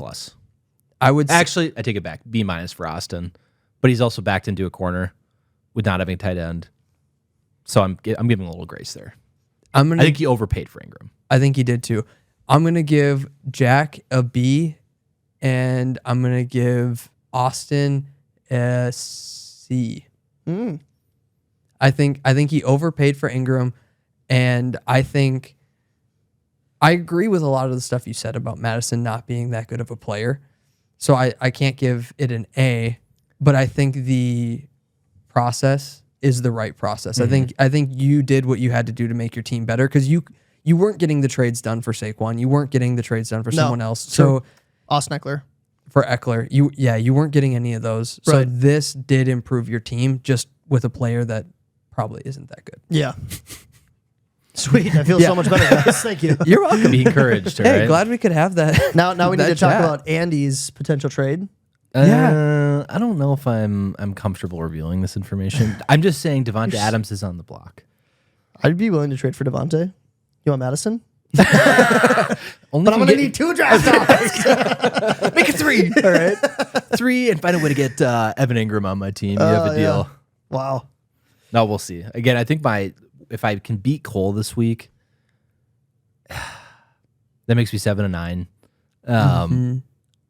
S3: I would
S4: Actually, I take it back. B- for Austin, but he's also backed into a corner with not having a tight end. So I'm giving a little grace there.
S3: I
S4: I think he overpaid for Ingram.
S3: I think he did too. I'm gonna give Jack a B, and I'm gonna give Austin a C. I think he overpaid for Ingram, and I think I agree with a lot of the stuff you said about Madison not being that good of a player. So I can't give it an A, but I think the process is the right process. I think you did what you had to do to make your team better because you weren't getting the trades done for Saquon. You weren't getting the trades done for someone else. So
S2: Austin Eckler.
S3: For Eckler, you weren't getting any of those. So this did improve your team just with a player that probably isn't that good.
S2: Yeah. Sweet. I feel so much better, guys. Thank you.
S3: You're welcome.
S4: Be encouraged.
S3: Hey,
S4: right?
S3: glad we could have that.
S2: Now we need
S3: that
S2: to talk
S3: chat.
S2: about Andy's potential trade.
S3: Yeah.
S4: I don't know if I'm comfortable revealing this information. I'm just saying Devonta Adams is on the block.
S2: I'd be willing to trade for Devontae. You want Madison?
S4: Only
S2: But I'm going to need 2 draft dollars.
S4: make it 3. All right, 3 and find a way to get Evan Ingram on my team. You have a deal.
S2: Yeah. Wow.
S4: No, we'll see. Again, I think if I can beat Cole this week, that makes me 7-9.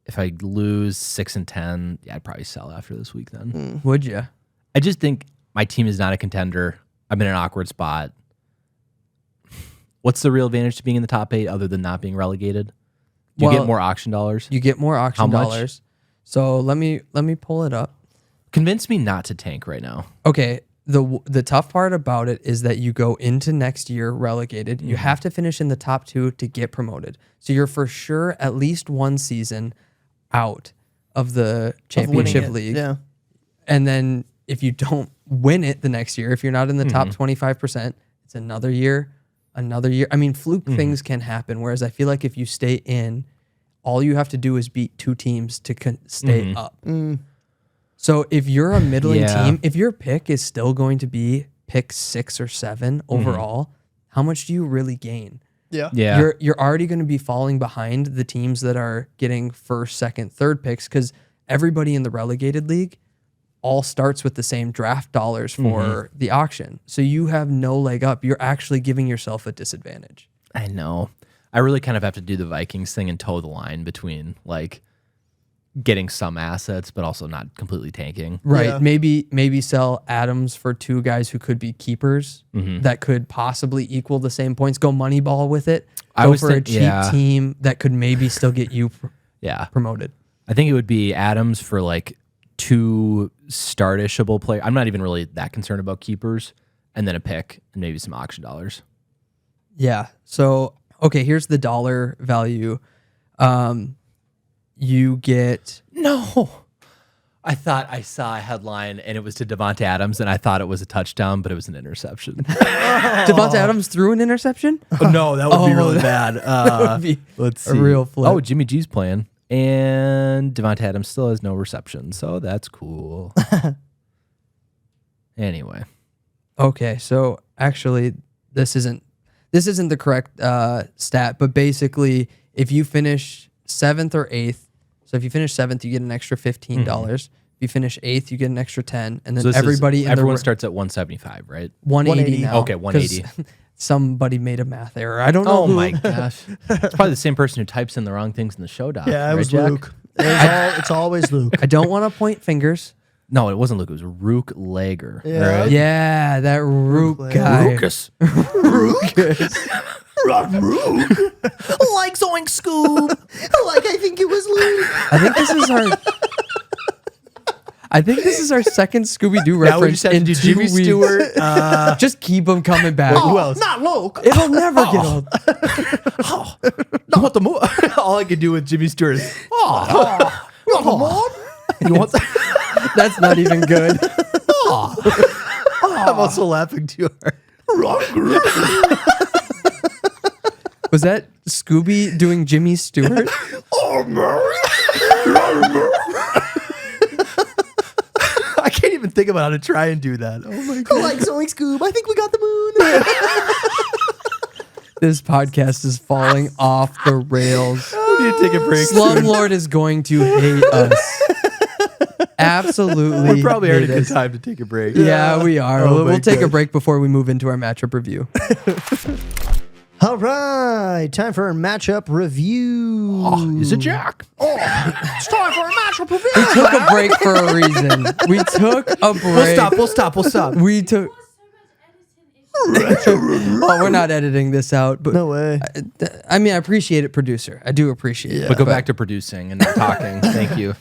S4: If I lose 6-10, yeah, I'd probably sell after this week then.
S3: Would you?
S4: I just think my team is not a contender. I'm in an awkward spot. What's the real advantage to being in the top 8 other than not being relegated? Do you get more auction dollars?
S3: You get more auction
S4: How much?
S3: dollars. So let me pull it up.
S4: Convince me not to tank right now.
S3: Okay. The tough part about it is that you go into next year relegated. You have to finish in the top 2 to get promoted. So you're for sure at least one season out of the championship league.
S2: Yeah.
S3: And then if you don't win it the next year, if you're not in the top 25%, it's another year. I mean, fluke things can happen. Whereas I feel like if you stay in, all you have to do is beat 2 teams to stay up. So if you're a middling team, if your pick is still going to be pick 6 or 7 overall, how much do you really gain?
S2: Yeah.
S4: Yeah.
S3: You're already going to be falling behind the teams that are getting 1st, 2nd, 3rd picks because everybody in the relegated league all starts with the same draft dollars for the auction. So you have no leg up. You're actually giving yourself a disadvantage.
S4: I know. I really kind of have to do the Vikings thing and toe the line between like getting some assets, but also not completely tanking.
S3: Right.
S2: Yeah.
S3: Maybe sell Adams for 2 guys who could be keepers that could possibly equal the same points. Go Moneyball with it. Go for a cheap team that could maybe still get you promoted.
S4: I think it would be Adams for like 2 startishable players. I'm not even really that concerned about keepers, and then a pick and maybe some auction dollars.
S3: Yeah. So, okay, here's the dollar value. You get...
S4: No. I thought I saw a headline and it was to Devonta Adams, and I thought it was a touchdown, but it was an interception.
S3: Devonta Adams threw an interception?
S4: No, that would be really bad.
S3: That would be
S4: Let's
S3: a
S4: see.
S3: real flip.
S4: Oh, Jimmy G's playing, and Devonta Adams still has no reception, so that's cool. Anyway.
S3: Okay, so actually, this isn't the correct stat, but basically, if you finish 7th or 8th, so if you finish 7th, you get an extra $15. If you finish 8th, you get an extra 10, and then
S4: So everyone
S3: starts
S4: starts at 175, right?
S3: 180 now.
S4: Okay, 180.
S3: 'cause somebody made a math error. I don't know.
S4: Oh
S3: who.
S4: my gosh. It's probably the same person who types in the wrong things in the show doc.
S2: Yeah, it
S4: right,
S2: was
S4: Jack?
S2: Luke. It's always Luke.
S3: I don't want to point fingers.
S4: No, it wasn't Luke. It was Rook Lager.
S2: Yeah.
S4: Right?
S3: Yeah, that Rook
S2: Rook
S3: guy.
S4: Ruckus.
S2: Like Zoink Scoob. Like I think it was Luke.
S3: I think this is our second Scooby Doo
S4: Now we
S3: reference
S4: just have to
S3: in
S4: do
S3: 2
S4: Jimmy
S3: weeks.
S4: Stewart.
S3: Just keep them coming back.
S2: Who else? Not Luke.
S3: It'll never get old.
S4: No, what the mo- All I could do with Jimmy Stewart is,
S2: You want more?
S4: you want
S3: That's not even good.
S4: I'm also laughing too hard.
S3: Was that Scooby doing Jimmy Stewart?
S2: Oh, Murray.
S4: I can't even think about how to try and do that. Oh my god.
S2: Like Zoink Scoob. I think we got the moon.
S3: This podcast is falling off the rails.
S4: We need to take a break.
S3: Slumlord is going to hate us. Absolutely.
S4: We're probably already
S3: hate
S4: good
S3: us.
S4: time to take a break.
S3: Yeah, we are.
S4: Oh my
S3: we'll take a
S4: gosh.
S3: break before we move into our matchup review.
S2: All right, time for our matchup review.
S4: Oh, is it Jack?
S2: It's time for a matchup review.
S3: We took a break for a reason. We took a break.
S4: We'll stop.
S3: We took. Oh, we're not editing this out, but
S2: No way.
S3: I mean, I appreciate it, producer. I do appreciate it.
S4: But go back to producing and not talking. Thank you.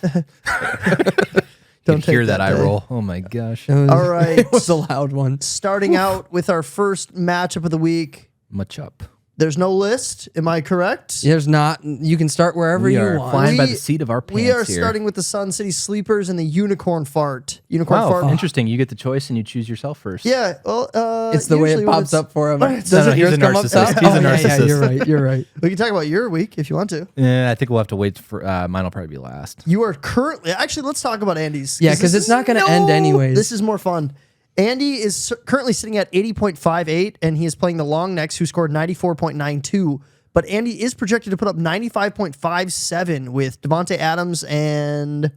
S2: Don't
S4: hear
S2: take
S4: that
S2: that
S4: eye
S2: day.
S4: roll. Oh my gosh.
S2: All right.
S3: It was a loud one.
S2: Starting out with our first matchup of the week.
S4: Much up.
S2: There's no list. Am I correct?
S3: There's not. You can start wherever
S4: We
S3: you
S4: are
S3: want.
S4: flying by the seat of our pants
S2: We are
S4: here.
S2: starting with the Sun City Sleepers and the Unicorn Fart. Unicorn
S4: Wow,
S2: Fart.
S4: interesting. You get the choice and you choose yourself first.
S2: Yeah. Well,
S3: It's the way
S2: usually
S3: it
S2: when
S3: pops
S2: it's-
S3: up for him.
S2: Right.
S3: Does
S4: No, no,
S3: it
S4: he's
S3: yours
S4: a
S3: come up
S4: narcissist.
S3: top?
S4: He's a
S3: Oh, yeah,
S4: narcissist.
S3: you're right. You're right.
S2: We can talk about your week if you want to.
S4: I think we'll have to wait for mine. Will probably be last.
S2: You are currently actually. Let's talk about Andy's.
S3: Yeah, 'cause
S2: this
S3: it's not gonna end anyways.
S2: This is more fun. Andy is currently sitting at 80.58, and he is playing the Long Necks, who scored 94.92. But Andy is projected to put up 95.57 with Devontae Adams and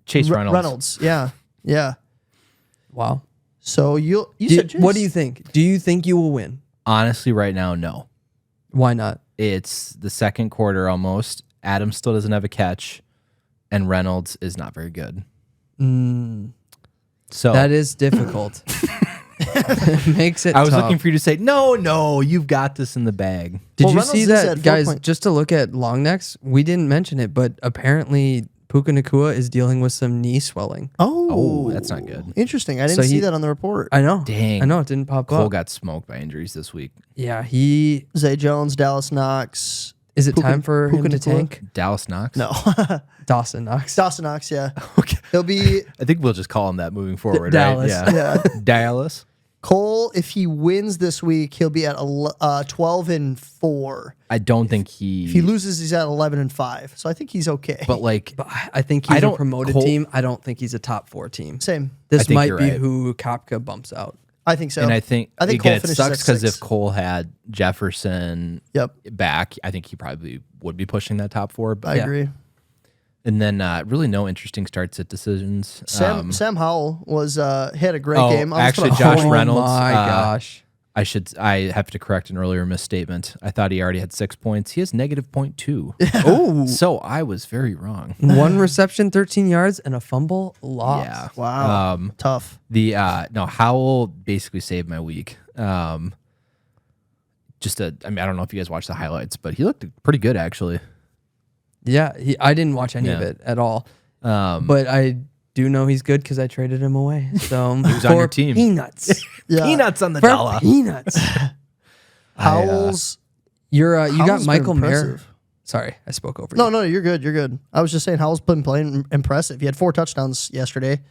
S4: Chase Reynolds.
S2: Reynolds. Yeah, yeah.
S3: Wow.
S2: So you
S3: Do-
S2: said Chase.
S3: what do you think? Do you think you will win?
S4: Honestly, right now, no.
S3: Why not?
S4: It's the second quarter almost. Adams still doesn't have a catch, and Reynolds is not very good. So
S3: That is difficult. It makes it
S4: I was
S3: tough.
S4: looking for you to say, no, you've got this in the bag.
S3: Did
S2: Well,
S3: you
S2: Reynolds
S3: see
S2: is
S3: that,
S2: at 4
S3: guys?
S2: point-
S3: Just to look at long necks, we didn't mention it, but apparently Puka Nakua is dealing with some knee swelling.
S2: Oh,
S4: that's not good.
S2: Interesting. I didn't
S3: So
S2: see
S3: he-
S2: that on the report.
S3: I know.
S4: Dang.
S3: I know it didn't pop
S4: Cole
S3: up.
S4: got smoked by injuries this week.
S3: Yeah, he.
S2: Zay Jones, Dallas Knox.
S3: Is it
S2: Puka-
S3: time for him
S2: Puka
S3: to
S2: Nakua?
S3: tank?
S4: Dallas Knox?
S2: No,
S3: Dawson Knox.
S2: Dawson Knox. Yeah,
S4: Okay.
S2: he'll be
S4: I think we'll just call him that moving forward.
S3: Dallas.
S4: Right?
S2: yeah.
S4: Dallas.
S2: Cole. If he wins this week, he'll be at 12-4.
S4: I don't think
S2: If he loses, he's at 11-5. So I think he's okay.
S4: But like,
S3: But I think he's
S4: I
S3: a
S4: don't-
S3: promoted
S4: Cole-
S3: team. I don't think he's a top 4 team.
S2: same.
S4: I
S3: This
S4: think
S3: might
S4: you're
S3: be
S4: right.
S3: who Kopka bumps out.
S2: I think so.
S4: and I think
S2: Cole
S4: again, it
S2: finishes
S4: sucks
S2: at
S4: because
S2: 6.
S4: if Cole had Jefferson
S2: Yep,
S4: back, I think he probably would be pushing that top 4. But
S2: I agree.
S4: And then really no interesting starts at decisions.
S2: Sam Howell was had a great
S4: Oh,
S2: game. Almost
S4: actually,
S2: put a
S4: Josh
S2: whole-
S4: Reynolds,
S3: Oh my gosh.
S4: I have to correct an earlier misstatement. I thought he already had 6 points. He has negative 0.2.
S3: Oh,
S4: So I was very wrong.
S3: 1 reception, 13 yards, and a fumble lost.
S4: Yeah.
S2: Wow, tough.
S4: The no, Howell basically saved my week. I mean, I don't know if you guys watched the highlights, but he looked pretty good actually.
S3: Yeah, I didn't watch any of
S4: Yeah.
S3: it at all. But I do know he's good because I traded him away. So he
S4: was on your team.
S3: Peanuts.
S2: Yeah,
S4: Peanuts on the
S3: For
S4: dollar.
S3: peanuts.
S2: Howell's.
S3: You
S2: Howell's
S3: got
S2: been
S3: Michael Mayer.
S2: impressive.
S3: Sorry, I spoke over
S2: No,
S3: you.
S2: no, you're good. You're good. I was just saying Howell's been playing impressive. He had 4 touchdowns yesterday,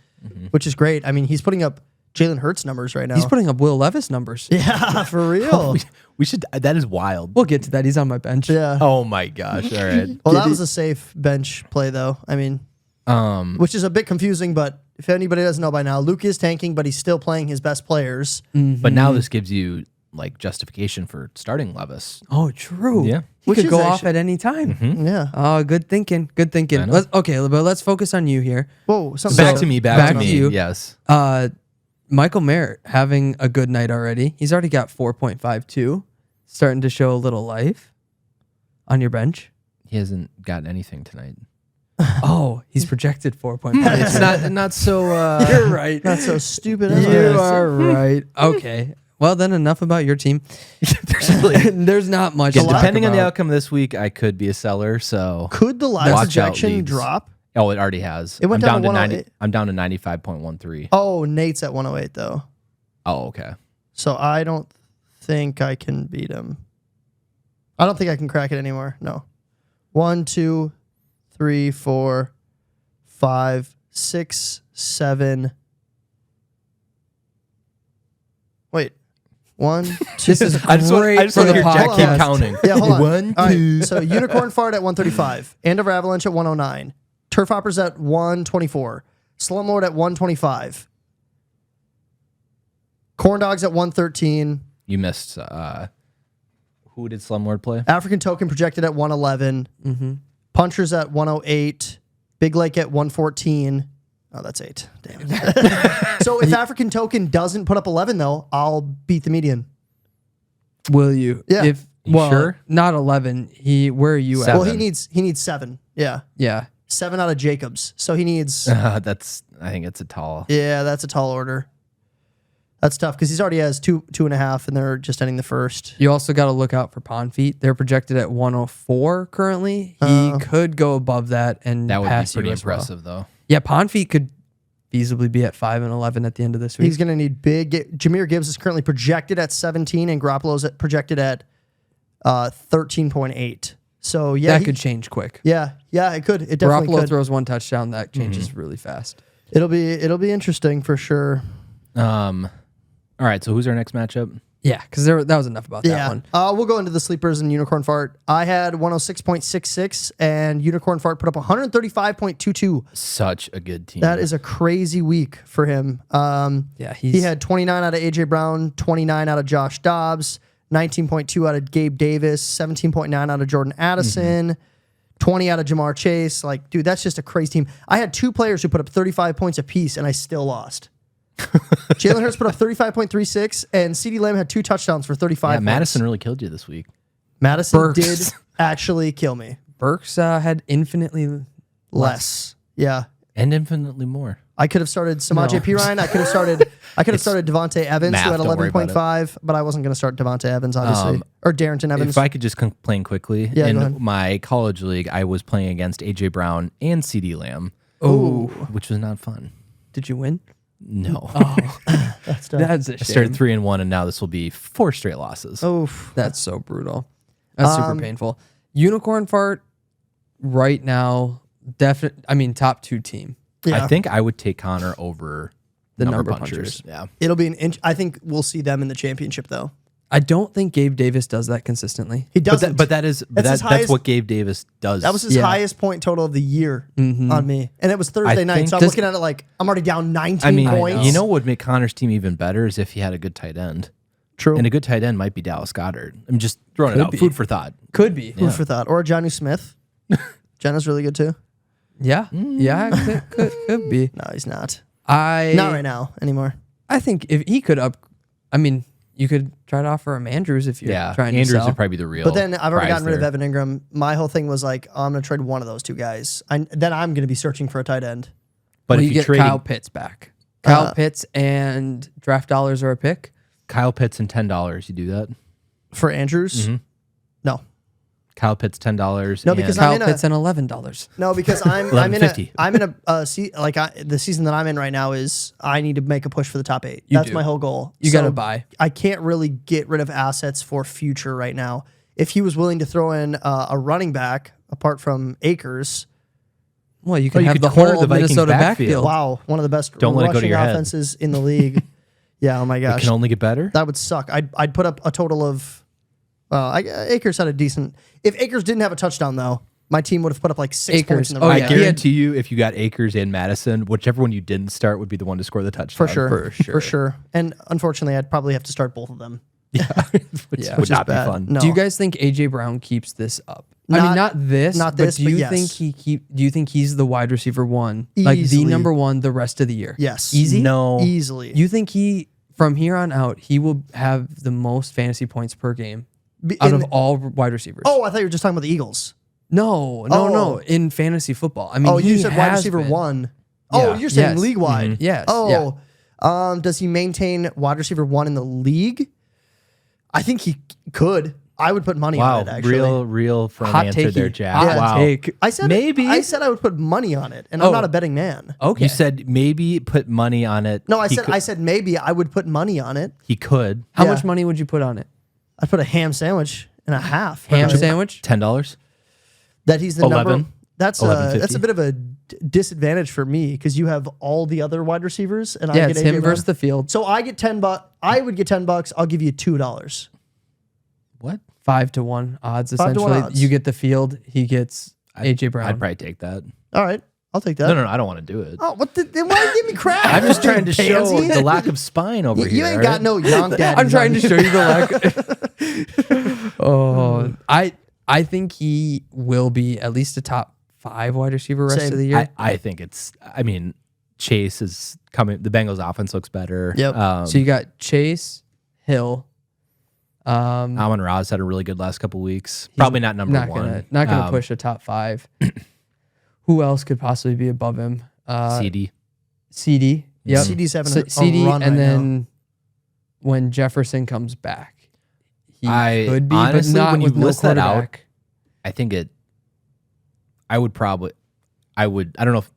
S2: which is great. I mean, he's putting up Jalen Hurts numbers right now.
S3: He's putting up Will Levis numbers.
S2: yeah, for real.
S4: We should. That is wild.
S3: We'll get to that. He's on my bench.
S2: Yeah.
S4: Oh my gosh! All right.
S2: Well, that was a safe bench play, though. I mean, which is a bit confusing, but if anybody doesn't know by now, Luke is tanking, but he's still playing his best players.
S4: But now this gives you like justification for starting Levis.
S3: Oh, true.
S4: Yeah.
S3: He
S2: Which
S3: could
S2: is
S3: go off
S2: actually-
S3: at any time.
S2: Yeah.
S3: Oh, good thinking. Good thinking.
S4: I know.
S3: Okay, but let's focus on you here.
S2: Whoa. Something
S4: Back
S2: else.
S4: to me.
S3: back
S4: Back to
S3: to
S4: me.
S3: you.
S4: Yes.
S3: Michael Mayer having a good night already. He's already got 4.52. Starting to show a little life on your bench.
S4: He hasn't gotten anything tonight.
S3: Oh, he's projected 4.52.
S4: It's not so.
S3: You're right.
S2: Not so stupid. Am I?
S3: You are right. Okay. Well, then enough about your team. There's not much.
S4: Yeah,
S3: to talk
S4: depending on the
S3: about.
S4: outcome this week, I could be a seller. So
S2: Could the live
S4: Watch out,
S2: projection
S4: leagues.
S2: drop?
S4: oh, it already has.
S2: It went
S4: I'm
S2: down to
S4: 90.
S2: 108.
S4: I'm down to 95.13.
S2: Oh, Nate's at 108, though.
S4: Oh, okay.
S2: So I don't think I can beat him. I don't think I can crack it anymore. No. 1, 2, 3, 4, 5, 6, 7. Wait. 1, 2.
S3: This is
S4: I just want
S3: great for
S4: to
S3: the
S4: hear Jack keep
S3: podcast.
S4: counting.
S2: Yeah, hold on.
S4: One,
S2: All right,
S4: two.
S2: so Unicorn Fart at 135. Andover Avalanche at 109. Turf Hoppers at 124. Slumlord at 125. Corn Dogs at 113.
S4: You missed. Who did Slumlord play?
S2: African Token projected at 111. Punchers at 108. Big Lake at 114. Oh, that's 8. Damn it. So if African Token doesn't put up 11, though, I'll beat the median.
S3: Will you?
S2: Yeah.
S3: If
S4: You
S3: well,
S4: sure?
S3: not 11. Where are you
S4: Seven.
S3: at?
S2: Well, he needs 7. Yeah.
S3: Yeah.
S2: 7 out of Jacobs. So he needs
S4: I think it's a tall.
S2: yeah, that's a tall order. That's tough because he's already has 2.5, and they're just ending the first.
S3: You also got to look out for Pond Feet. They're projected at 104 currently. He could go above that and
S4: That would be
S3: pass
S4: pretty
S3: you as well.
S4: impressive, though.
S3: Yeah, Ponfeet could feasibly be at 5-11 at the end of this week.
S2: He's going to need big. Jahmyr Gibbs is currently projected at 17, and Garoppolo's projected at 13.8. So yeah,
S3: that could change quick.
S2: Yeah, it could. It definitely
S3: Garoppolo
S2: could.
S3: throws one touchdown, that changes really fast.
S2: It'll be interesting for sure.
S4: All right, so who's our next matchup?
S3: Yeah, because that was enough about that one.
S2: We'll go into the sleepers and Unicorn Fart. I had 106.66, and Unicorn Fart put up 135.22.
S4: Such a good team.
S2: That is a crazy week for him.
S3: Yeah,
S2: he had 29 out of AJ Brown, 29 out of Josh Dobbs, 19.2 out of Gabe Davis, 17.9 out of Jordan Addison, 20 out of Jamar Chase. Like, dude, that's just a crazy team. I had 2 players who put up 35 points apiece, and I still lost. Jalen Hurts put up 35.36, and CeeDee Lamb had 2 touchdowns for 35 points.
S4: Madison really killed you this week.
S2: Madison
S3: Burks.
S2: did actually kill me.
S3: Burks had infinitely
S2: Less. Yeah.
S4: And infinitely more.
S2: I could have started Samaje Perine. I could have started Devontae Evans,
S4: math,
S2: who had
S4: don't worry about
S2: 11.5, but I wasn't going to start Devontae Evans, obviously. Or Darrington Evans.
S4: If I could just complain quickly,
S2: Yeah, go ahead.
S4: in my college league, I was playing against AJ Brown and CeeDee Lamb, which was not fun.
S3: Did you win?
S4: No.
S2: That's tough.
S3: That's a
S4: I
S3: shame.
S4: started 3-1, and now this will be 4 straight losses.
S2: Oof.
S3: That's so brutal. That's super painful. Unicorn Fart right now, top 2 team.
S2: Yeah.
S4: I think I would take Connor over
S3: The
S4: number
S3: number
S4: punchers.
S3: punchers.
S4: Yeah.
S2: It'll be an inch. I think we'll see them in the championship, though.
S3: I don't think Gabe Davis does that consistently.
S2: He doesn't.
S4: That's
S2: his highest-
S4: what Gabe Davis does.
S2: That was his
S3: Yeah.
S2: highest point total of the year on me. And it was Thursday night,
S4: think
S2: so I'm
S3: this-
S2: looking at it like I'm already down 19 points.
S4: you know what would make Connor's team even better is if he had a good tight end.
S2: True.
S4: And a good tight end might be Dallas Goedert. I'm just throwing it out.
S3: be.
S4: Food for thought.
S3: Could be.
S2: Food for thought. Or Jonnu Smith. Jonnu's really good, too.
S3: Yeah. Yeah, could be.
S2: No, he's not.
S3: Not
S2: right now anymore.
S3: I think if he could you could try to offer him Andrews if you're trying
S4: Andrews
S3: to sell.
S4: would probably be the real.
S2: But then I've already
S4: prize
S2: gotten rid of
S4: there.
S2: Evan Ingram. My whole thing was like, I'm going to trade one of those 2 guys. Then I'm going to be searching for a tight end.
S4: But
S3: Well,
S4: if
S3: you
S4: you
S3: get
S4: trade
S3: Kyle Pitts back. Kyle Pitts and draft dollars are a pick.
S4: Kyle Pitts and $10, you do that?
S2: For Andrews? No.
S4: Kyle Pitts $10.
S2: No, because
S3: Kyle
S2: I'm in
S3: Pitts and $11.
S2: No, because I'm in the season that I'm in right now is I need to make a push for the top 8. That's
S3: do.
S2: my whole goal.
S3: You gotta buy.
S2: I can't really get rid of assets for future right now. If he was willing to throw in a running back apart from Akers,
S3: Well, you can
S4: you
S3: have
S4: could
S3: the
S4: corner
S3: whole
S4: the Vikings
S3: Minnesota
S4: backfield.
S3: backfield.
S2: wow, one of the best
S4: Don't let it go to
S2: rushing
S4: your head.
S2: offenses in the league. Yeah, oh my
S4: It
S2: gosh,
S4: can only get better.
S2: that would suck. I'd put up a total of. Akers had a decent. If Akers didn't have a touchdown though, my team would have put up like 6
S3: Akers.
S2: points in the
S3: Oh,
S2: red
S3: yeah.
S4: I
S2: zone.
S4: guarantee you, if you got Akers and Madison, whichever one you didn't start would be the one to score the touchdown.
S2: For sure.
S3: For sure.
S2: For sure. And unfortunately, I'd probably have to start both of them.
S4: which
S3: Yeah.
S4: would
S2: Which is
S4: not be
S2: bad.
S4: fun.
S2: No.
S3: Do you guys think AJ Brown keeps this up?
S2: Not
S3: this,
S2: this,
S3: but do
S2: but
S3: you
S2: yes.
S3: think do you think he's the wide receiver 1? Like
S2: Easily.
S3: the number 1 the rest of the year?
S2: Yes.
S3: Easy?
S4: No.
S2: Easily.
S3: You think from here on out, he will have the most fantasy points per game out of all wide receivers?
S2: Oh, I thought you were just talking about the Eagles.
S3: No.
S2: Oh.
S3: In fantasy football. I mean,
S2: Oh, you
S3: he
S2: said wide
S3: has
S2: receiver
S3: been.
S2: 1. Oh,
S3: Yeah.
S2: you're saying
S3: Yes.
S2: league wide.
S3: Yes.
S2: Oh. Does he maintain wide receiver 1 in the league? I think he could. I would put money
S4: Wow,
S2: on it, actually.
S4: real firm
S3: Hot
S4: answer
S3: take
S4: there,
S3: you.
S4: Jack.
S3: Hot
S4: Wow.
S3: take.
S2: I said
S4: Maybe.
S2: I said I would put money on it, and I'm
S3: Oh.
S2: not a betting man.
S3: Okay.
S4: You said maybe put money on it.
S2: No, I
S4: He
S2: said
S4: could-
S2: I said maybe I would put money on it.
S4: he could.
S3: How
S2: Yeah.
S3: much money would you put on it?
S2: I'd put a ham sandwich and a half.
S3: Ham sandwich?
S4: $10.
S2: That he's the
S4: 11?
S2: number. That's
S4: $11.50?
S2: a bit of a disadvantage for me because you have all the other wide receivers, and
S3: Yeah,
S2: I get
S3: it's
S2: AJ
S3: him
S2: Brown.
S3: versus the field.
S2: So I get $10. I would get $10. I'll give you $2.
S4: What?
S3: 5-1 odds
S2: 5 to 1
S3: essentially.
S2: odds.
S3: You get the field, he gets AJ Brown.
S4: I'd probably take that.
S2: All right, I'll take that.
S4: No, I don't want to do it.
S2: Oh, what? Then why you give me crap?
S4: I'm just trying to show
S2: Pansy.
S4: the lack of spine over
S2: You
S4: here.
S2: ain't
S4: all
S2: got
S4: right?
S2: no young daddy.
S3: I'm trying to show you the lack. Oh, I think he will be at least a top 5 wide receiver rest
S2: Same.
S3: of the year.
S4: I think it's. I mean, Chase is coming. The Bengals' offense looks better.
S2: Yep.
S3: So you got Chase, Hill.
S4: Amon Ra's had a really good last couple weeks. Probably not number
S3: Not
S4: one.
S3: gonna push a top 5. Who else could possibly be above him?
S4: CD.
S3: CD. Yep.
S2: CD's having a
S3: CD,
S2: run
S3: and
S2: right
S3: then when Jefferson comes back, he
S4: I
S3: could be,
S4: honestly,
S3: but not
S4: when you
S3: with no
S4: list that out,
S3: quarterback.
S4: I think it. I would. I don't know if.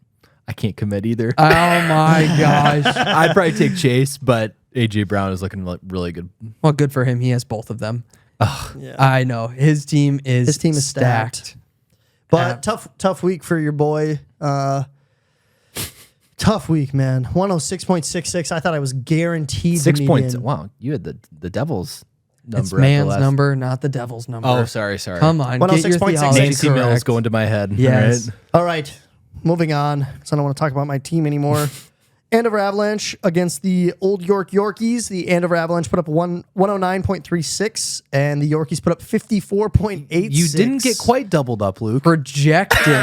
S4: I can't commit either.
S3: Oh my gosh.
S4: I'd probably take Chase, but AJ Brown is looking like really good.
S3: Well, good for him. He has both of them.
S2: Yeah.
S3: I know his team is
S2: stacked. But tough week for your boy. Tough week, man. 106.66. I thought I was guaranteed
S4: 6
S2: the
S4: points.
S2: median.
S4: Wow, you had the Devils number.
S3: It's
S4: at the
S3: man's
S4: last-
S3: number, not the devil's number.
S4: Oh, sorry.
S3: Come on. Get your
S2: 106.66.
S3: theology
S4: Nancy Mills
S3: correct.
S4: going to my head.
S3: Yes.
S4: Right?
S2: All right, moving on, because I don't want to talk about my team anymore. Andover Avalanche against the Old York Yorkies. The Andover Avalanche put up 109.36, and the Yorkies put up 54.86.
S4: You didn't get quite doubled up, Luke.
S3: Projected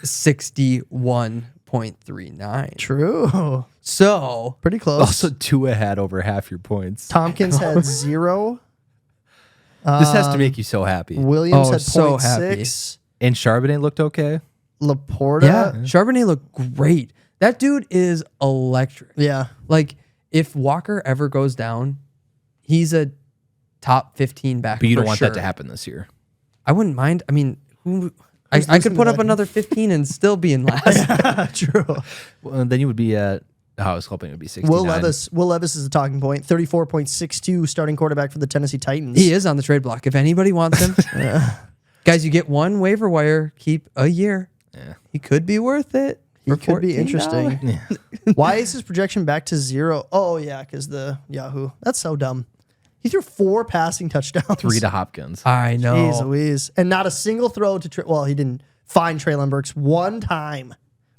S3: 61.39.
S2: True.
S3: So
S2: Pretty close.
S4: Also 2 ahead over half your points.
S2: Tompkins had 0.
S4: This has to make you so happy.
S2: Williams
S3: Oh,
S2: had
S3: so
S2: 0.6.
S4: And Charbonnet looked okay.
S2: Laporta.
S3: yeah, Charbonnet looked great. That dude is electric.
S2: Yeah.
S3: Like if Walker ever goes down, he's a top 15 back.
S4: But you don't
S3: for
S4: want
S3: sure.
S4: that to happen this year.
S3: I wouldn't mind. I mean, I
S2: listening
S3: could
S2: to
S3: put up
S2: that?
S3: another 15 and still be in last.
S2: True.
S4: Well, then you would be at, I was hoping it would be 69.
S2: Will Levis is a talking point. 34.62 starting quarterback for the Tennessee Titans.
S3: He is on the trade block. If anybody wants him, guys, you get one waiver wire, keep a year.
S4: Yeah.
S3: He could be worth it.
S2: He
S3: for
S2: could be
S3: $14.
S2: interesting.
S4: Yeah.
S2: Why is his projection back to 0? Oh, yeah, because the Yahoo. That's so dumb. He threw 4 passing touchdowns.
S4: 3 to Hopkins.
S3: I know.
S2: Jeez Louise. And not a single throw to well, he didn't find Traylon Burks one time.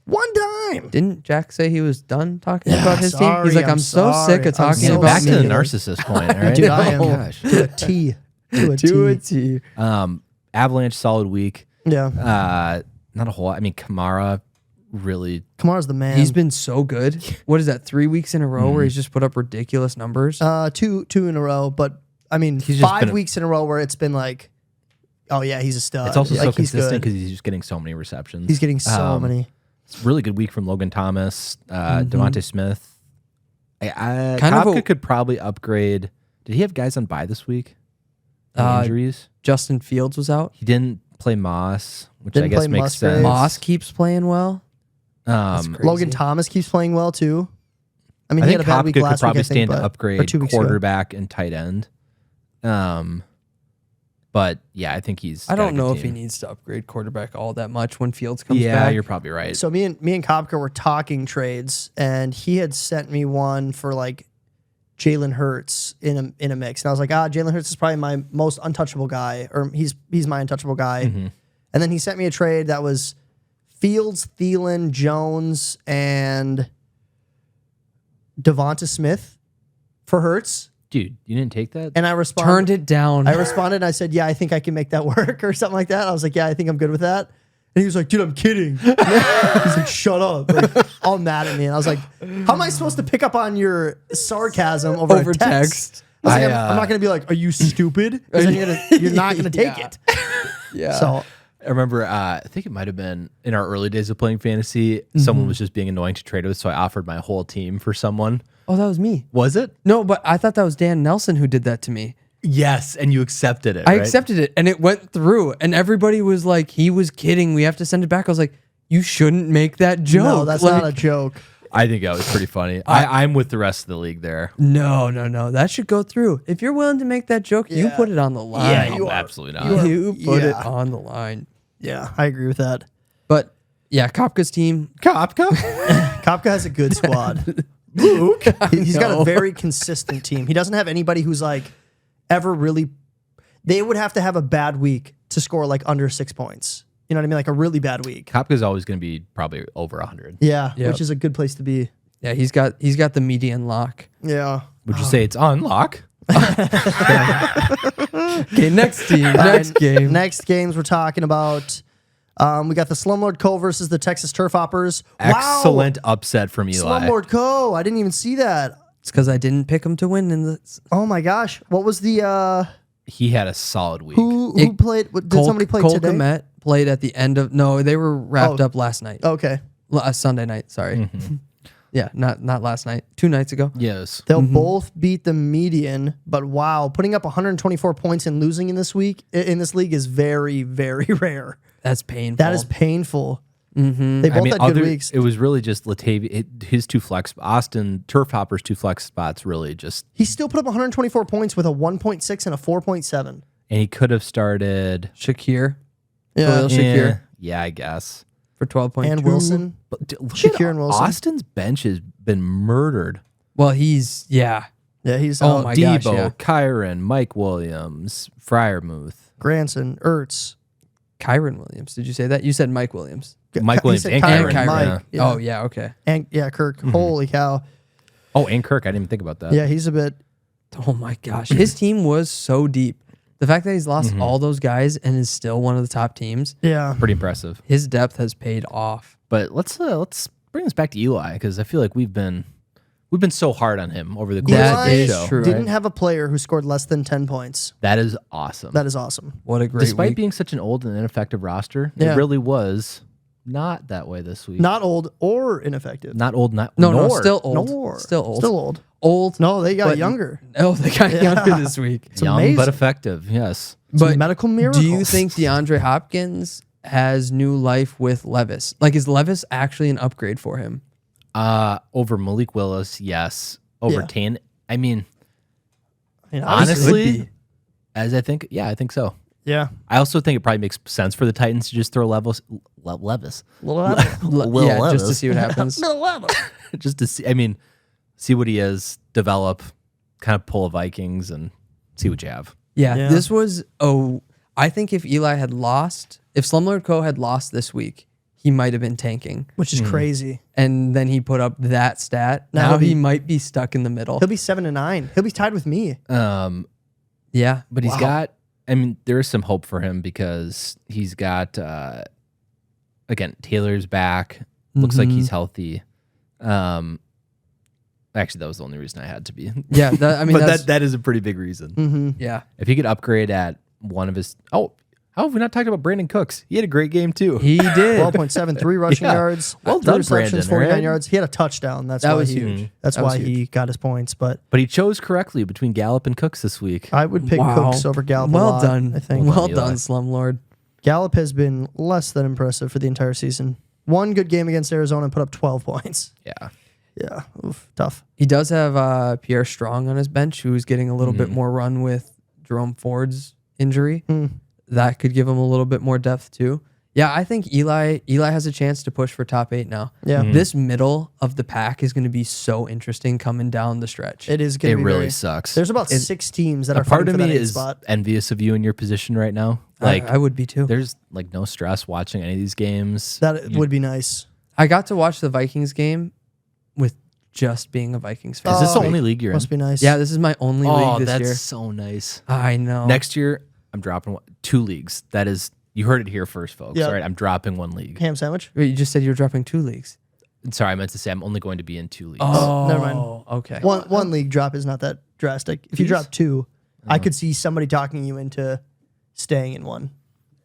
S2: One time.
S3: Didn't Jack say he was done talking about his team?
S2: sorry,
S3: He's like, I'm so
S2: sorry.
S3: sick of
S2: I'm
S3: talking
S2: so
S3: about
S4: Back to the
S2: me.
S4: narcissist point, all right?
S2: Dude, I am
S4: Gosh.
S2: to a T. To a
S3: to a
S2: T.
S3: T.
S4: Avalanche, solid week.
S2: Yeah.
S4: Not a whole lot. I mean, Kamara really.
S2: Kamara's the man.
S3: He's been so good. What is that? 3 weeks in a row where he's just put up ridiculous numbers.
S2: two in a row, but I mean,
S4: He's just
S2: 5
S4: been a-
S2: weeks in a row where it's been like, oh yeah, he's a stud.
S4: It's also so
S2: Like, he's
S4: consistent
S2: good.
S4: because he's just getting so many receptions.
S2: He's getting so many.
S4: It's a really good week from Logan Thomas, Devontae Smith.
S3: Kind of
S4: Kafka
S3: a-
S4: could probably upgrade. Did he have guys on bye this week? Any injuries?
S3: Justin Fields was out.
S4: He didn't play Moss, which
S2: Didn't
S4: I guess
S2: play
S4: makes
S2: Musgrave.
S4: sense.
S3: Moss keeps playing well.
S4: Um,
S3: crazy.
S2: Logan Thomas keeps playing well too. I mean,
S4: I
S2: he
S4: think
S2: had a bad week
S4: Kafka could
S2: last
S4: probably
S2: week, I think,
S4: stand to
S2: but- or
S4: upgrade
S2: 2 weeks ago.
S4: quarterback and tight end. But yeah, I think he's.
S3: I
S4: got a
S3: don't
S4: good
S3: know if he
S4: team.
S3: needs to upgrade quarterback all that much when Fields comes
S4: Yeah,
S3: back.
S4: you're probably right.
S2: So me and Kopka were talking trades, and he had sent me one for like Jalen Hurts in a mix, and I was like, Jalen Hurts is probably my most untouchable guy, or he's my untouchable guy.
S4: Mm-hmm.
S2: And then he sent me a trade that was Fields, Thielen, Jones, and Devonta Smith for Hurts,
S4: Dude, you didn't take that?
S2: and I responded.
S3: Turned it down.
S2: I responded and I said, yeah, I think I can make that work or something like that. I was like, yeah, I think I'm good with that. And he was like, dude, I'm kidding. He's like, shut up. Like, all mad at me. And I was like, how am I supposed to pick up on your sarcasm over
S3: Over
S2: a text?
S3: text.
S2: I was like,
S4: I,
S2: I'm not going to be like, are you stupid? 'Cause then you're not going to take
S3: Yeah.
S2: it.
S3: yeah.
S2: So
S4: I remember, I think it might have been in our early days of playing fantasy, someone was just being annoying to trade with, so I offered my whole team for someone.
S3: Oh, that was me.
S4: Was it?
S3: No, but I thought that was Dan Nelson who did that to me.
S4: Yes, and you accepted it.
S3: I
S4: right?
S3: accepted it and it went through and everybody was like, he was kidding. We have to send it back. I was like, you shouldn't make that joke.
S2: no, that's
S3: Like,
S2: not a joke.
S4: I think that was pretty funny. I'm with the rest of the league there.
S3: No. That should go through. If you're willing to make that joke, you
S2: Yeah.
S3: put it on the line.
S2: Yeah, you
S4: Oh,
S2: are.
S4: absolutely not.
S3: You put it
S2: Yeah.
S3: on the line.
S2: Yeah, I agree with that.
S3: But yeah, Kopka's team.
S4: Kopka?
S2: Kopka has a good squad. Luke, he's got a very consistent team. He doesn't have anybody who's like ever really. They would have to have a bad week to score like under 6 points. You know what I mean? Like a really bad week.
S4: Kopka's always going to be probably over 100.
S2: Yeah,
S3: Yep.
S2: which is a good place to be.
S3: Yeah, he's got the median lock.
S2: Yeah.
S4: Would you say it's on lock?
S3: Okay, next team, next game.
S2: Next games we're talking about. We got the Slumlord Co versus the Texas Turf Hoppers.
S4: Excellent upset from Eli.
S2: Slumlord Co. I didn't even see that.
S3: It's because I didn't pick him to win in the.
S2: Oh my gosh. What was the
S4: He had a solid week.
S2: who
S3: It-
S2: played? Did somebody play
S3: Cole
S2: today?
S3: Komet played at the end of. No, they were wrapped
S2: Oh.
S3: up last night.
S2: Okay.
S3: Sunday night. Sorry. Yeah, not last night. 2 nights ago.
S4: Yes.
S2: They'll both beat the median, but wow, putting up 124 points and losing in this league is very, very rare.
S3: That's painful.
S2: That is painful. They both had good weeks.
S4: It was really just his two flex, Austin Turfhopper's two flex spots really just.
S2: He still put up 124 points with a 1.6 and a 4.7.
S4: And he could have started.
S3: Shakir.
S2: Yeah.
S3: Khalil Shakir
S4: Yeah, I guess.
S3: for 12.2.
S2: And Wilson.
S4: But look
S2: Shakir
S4: at
S2: and Wilson.
S4: Austin's bench has been murdered.
S3: Well, he's,
S2: Yeah, he's
S3: Oh
S2: out.
S3: my gosh,
S4: Debo,
S3: yeah.
S4: Kyron, Mike Williams, Fryermuth.
S2: Granson, Ertz.
S3: Kyron Williams. Did you say that? You said Mike Williams.
S4: Mike
S2: He
S4: Williams
S2: said
S4: and
S2: Kyron,
S4: Kyron,
S2: Mike.
S4: yeah.
S3: Oh, yeah, okay.
S2: And Kirk. Holy cow.
S4: Oh, and Kirk. I didn't even think about that.
S2: Yeah, he's a bit.
S3: Oh my gosh. His team was so deep. The fact that he's lost all those guys and is still one of the top teams,
S2: Yeah.
S4: Pretty impressive.
S3: his depth has paid off.
S4: But let's bring this back to Eli because I feel like we've been so hard on him over the course
S3: That
S4: of the
S3: is
S4: show.
S3: true.
S2: Didn't
S3: Right.
S2: have a player who scored less than 10 points.
S4: That is awesome.
S2: That is awesome.
S3: What a great
S4: Despite
S3: week.
S4: being such an old and ineffective roster,
S2: Yeah.
S4: it really was not that way this week.
S2: Not old or ineffective.
S4: Not old,
S3: no,
S4: nor.
S3: still old.
S2: Nor.
S3: Still old.
S2: Still old.
S3: Old.
S2: No, they got
S3: But-
S2: younger.
S3: Oh, they got younger this week.
S2: It's
S4: young
S2: amazing.
S4: but effective. Yes.
S2: It's a
S3: But
S2: medical miracle.
S3: do you think DeAndre Hopkins has new life with Levis? Like, is Levis actually an upgrade for him?
S4: Over Malik Willis, yes. Over
S2: Yeah.
S4: Tan. I mean,
S2: I mean,
S4: honestly, I think so.
S2: yeah.
S4: I also think it probably makes sense for the Titans to just throw Levis. Will
S3: Yeah,
S4: Levis.
S3: just to see what happens.
S4: Just to see. I mean, see what he is, develop, kind of pull a Vikings, and see what you have.
S3: Yeah,
S2: Yeah.
S3: this was. Oh, I think if Eli had lost, if Slumlord Co had lost this week, he might have been tanking.
S2: Which is crazy.
S3: And then he put up that stat.
S2: Now
S3: Now
S2: he'll be-
S3: he might be stuck in the middle.
S2: He'll be 7-9. He'll be tied with me.
S3: Yeah,
S4: But he's got. I mean, there is some hope for him because he's got. Again, Taylor's back. Looks like he's healthy. Actually, that was the only reason I had to be.
S3: yeah. That, I mean,
S4: But
S3: that's,
S4: that is a pretty big reason.
S3: yeah.
S4: If he could upgrade at one of his. Oh, how have we not talked about Brandon Cooks? He had a great game too.
S3: He did.
S2: 12.73 rushing
S4: Yeah.
S2: yards.
S4: Well
S2: 3
S4: done,
S2: receptions,
S4: Brandon,
S2: 49
S4: right?
S2: yards. He had a touchdown. That's
S3: That
S2: why
S3: was
S2: he,
S3: huge.
S2: That's
S3: That was
S2: why he
S3: huge.
S2: got his points. But
S4: But he chose correctly between Gallup and Cooks this week.
S2: I would pick
S3: Wow.
S2: Cooks over Gallup. a
S3: Well
S2: lot,
S3: done.
S2: I think
S3: Well
S4: Eli.
S3: done, Slumlord.
S2: Gallup has been less than impressive for the entire season. One good game against Arizona and put up 12 points.
S4: Yeah.
S2: Yeah, oof, tough.
S3: He does have Pierre Strong on his bench, who's getting a little bit more run with Jerome Ford's injury. That could give him a little bit more depth too. Yeah, I think Eli has a chance to push for top 8 now.
S2: Yeah.
S3: This middle of the pack is going to be so interesting coming down the stretch.
S2: It is going
S4: It
S2: to be
S4: really
S2: very-
S4: sucks.
S2: There's about 6 teams that
S4: A
S2: are
S4: part
S2: fighting
S4: of
S2: for
S4: me
S2: that 8
S4: is
S2: spot.
S4: envious of you in your position right now. Like,
S3: I would be too.
S4: there's like no stress watching any of these games.
S2: That would be nice.
S3: I got to watch the Vikings game with just being a Vikings fan.
S4: Is this the
S2: Oh,
S4: only league you're in?
S2: Must be nice.
S3: Yeah, this is my only
S4: Oh,
S3: league this
S4: that's
S3: year.
S4: so nice.
S3: I know.
S4: Next year, I'm dropping 2 leagues. That is, you heard it here first, folks.
S2: Yeah.
S4: All right, I'm dropping 1 league.
S2: Ham sandwich.
S3: Wait, you just said you were dropping 2 leagues.
S4: Sorry, I meant to say I'm only going to be in 2 leagues.
S3: Oh,
S2: never mind.
S3: Okay.
S2: One league drop is not that drastic. If you drop 2, I could see somebody talking you into staying in one.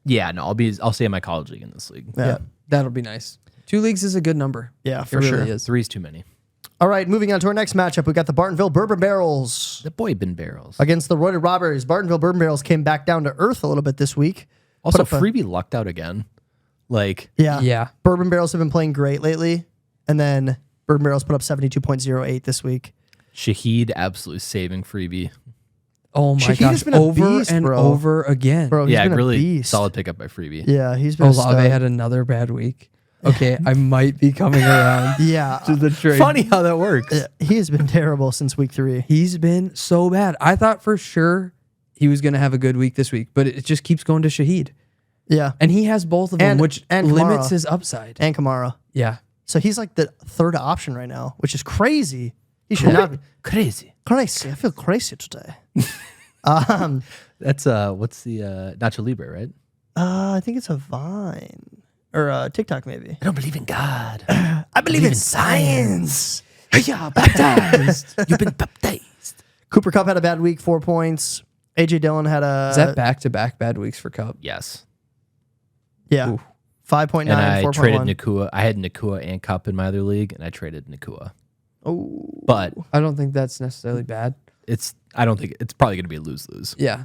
S4: Yeah, no, I'll stay in my college league in this league.
S3: Yeah, that'll be nice. 2 leagues is a good number.
S2: Yeah,
S3: It
S2: for
S3: really
S2: sure.
S3: is.
S4: 3 is too many.
S2: All right, moving on to our next matchup. We got the Bartonville Bourbon Barrels
S4: The boy bin barrels.
S2: against the Roided Robberies. Bartonville Bourbon Barrels came back down to earth a little bit this week.
S4: Also,
S2: Put up a-
S4: Freebie lucked out again. Like,
S2: Yeah.
S3: Yeah.
S2: Bourbon Barrels have been playing great lately. And then Bourbon Barrels put up 72.08 this week.
S4: Shahid absolutely saving Freebie.
S3: Oh my
S2: Shahid
S3: gosh.
S2: has been a
S3: Over
S2: beast,
S3: and
S2: bro.
S3: over again.
S2: Bro, he's
S4: Yeah,
S2: been a
S4: really
S2: beast.
S4: solid pickup by Freebie.
S2: Yeah, he's been a
S3: Olave
S2: stud.
S3: had another bad week. Okay, I might be coming around
S2: Yeah.
S3: to the trade.
S4: Funny how that works.
S2: He has been terrible since week 3.
S3: He's been so bad. I thought for sure he was going to have a good week this week, but it just keeps going to Shahid.
S2: Yeah.
S3: And he has both of them,
S2: And-
S3: which
S2: and
S3: limits
S2: Kamara.
S3: his upside.
S2: And Kamara.
S3: Yeah.
S2: So he's like the 3rd option right now, which is crazy. He should not be.
S4: Crazy.
S2: Crazy. I feel crazy today.
S4: That's what's the Nacho Libre, right?
S2: I think it's a Vine. Or TikTok, maybe.
S4: I don't believe in God.
S2: I believe in science.
S4: Yeah, baptized. You've been baptized.
S2: Cooper Kupp had a bad week, 4 points. AJ Dillon had a...
S3: Is that back-to-back bad weeks for Cup?
S4: Yes.
S2: Yeah.
S3: Ooh.
S2: 5.9,
S4: And I
S2: 4.1.
S4: traded Nakua. I had Nakua and Cup in my other league, and I traded Nakua.
S2: Oh.
S4: But
S3: I don't think that's necessarily bad.
S4: I don't think it's probably going to be a lose-lose.
S3: Yeah.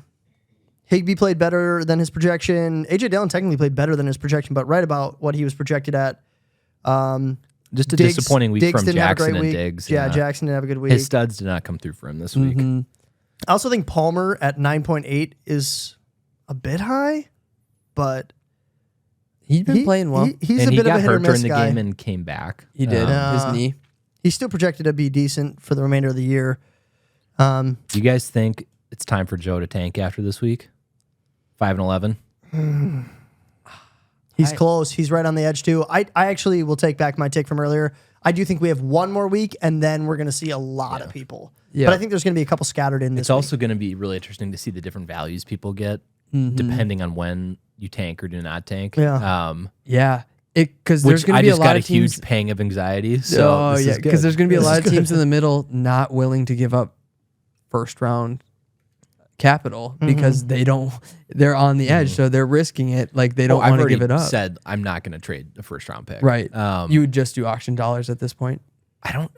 S2: Higby played better than his projection. AJ Dillon technically played better than his projection, but right about what he was projected at.
S4: Just a disappointing week from
S2: didn't have a great
S4: Jackson and
S2: week.
S4: Diggs.
S2: Yeah, Jackson didn't have a good week.
S4: His studs did not come through for him this week.
S2: I also think Palmer at 9.8 is a bit high, but
S3: He's been playing well.
S2: He's
S4: And
S2: a
S4: he
S2: bit of
S4: got
S2: a hit or
S4: hurt during
S2: miss
S4: the
S2: guy.
S4: game and came back.
S3: He did.
S2: Yeah.
S3: His knee.
S2: He's still projected to be decent for the remainder of the year.
S4: Do you guys think it's time for Joe to tank after this week? 5-11.
S2: He's close. He's right on the edge too. I actually will take back my take from earlier. I do think we have one more week, and then we're going to see a lot of people.
S3: Yeah.
S2: But I think there's going to be a couple scattered in this
S4: It's also going to be really interesting to see the different values people get depending on when you tank or do not tank.
S2: Yeah.
S3: Yeah. Because there's
S4: Which
S3: going to
S4: I
S3: be a
S4: just
S3: lot
S4: got a
S3: of teams.
S4: huge pang of anxiety. So this is good.
S3: Because there's going to be a lot of teams in the middle not willing to give up first round capital because they're on the edge, so they're risking it. Like they don't
S4: I've
S3: want to
S4: already
S3: give it up.
S4: said I'm not going to trade a first round pick.
S3: Right.
S4: You
S3: You would just do auction dollars at this point.
S4: I don't.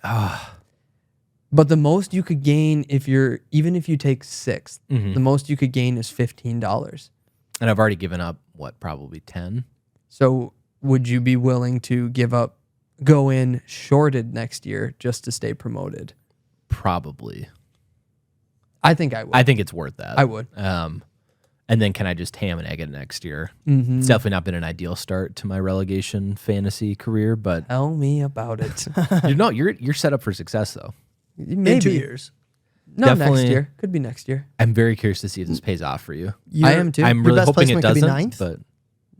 S3: But the most you could gain even if you take sixth, the most you could gain is $15.
S4: And I've already given up probably 10.
S3: So would you be willing to go in shorted next year just to stay promoted?
S4: Probably.
S3: I think I would.
S4: I think it's worth that.
S3: I would.
S4: And then can I just ham and egg it next year? It's definitely not been an ideal start to my relegation fantasy career, but
S3: Tell me about it.
S4: you're set up for success though.
S3: Maybe
S2: in 2 years.
S3: No,
S4: Definitely.
S3: next year. Could be next year.
S4: I'm very curious to see if this pays off for you.
S3: I am too.
S4: I'm
S2: Your
S4: really
S2: best
S4: hoping it
S2: placement could be
S4: doesn't.
S2: ninth?
S4: But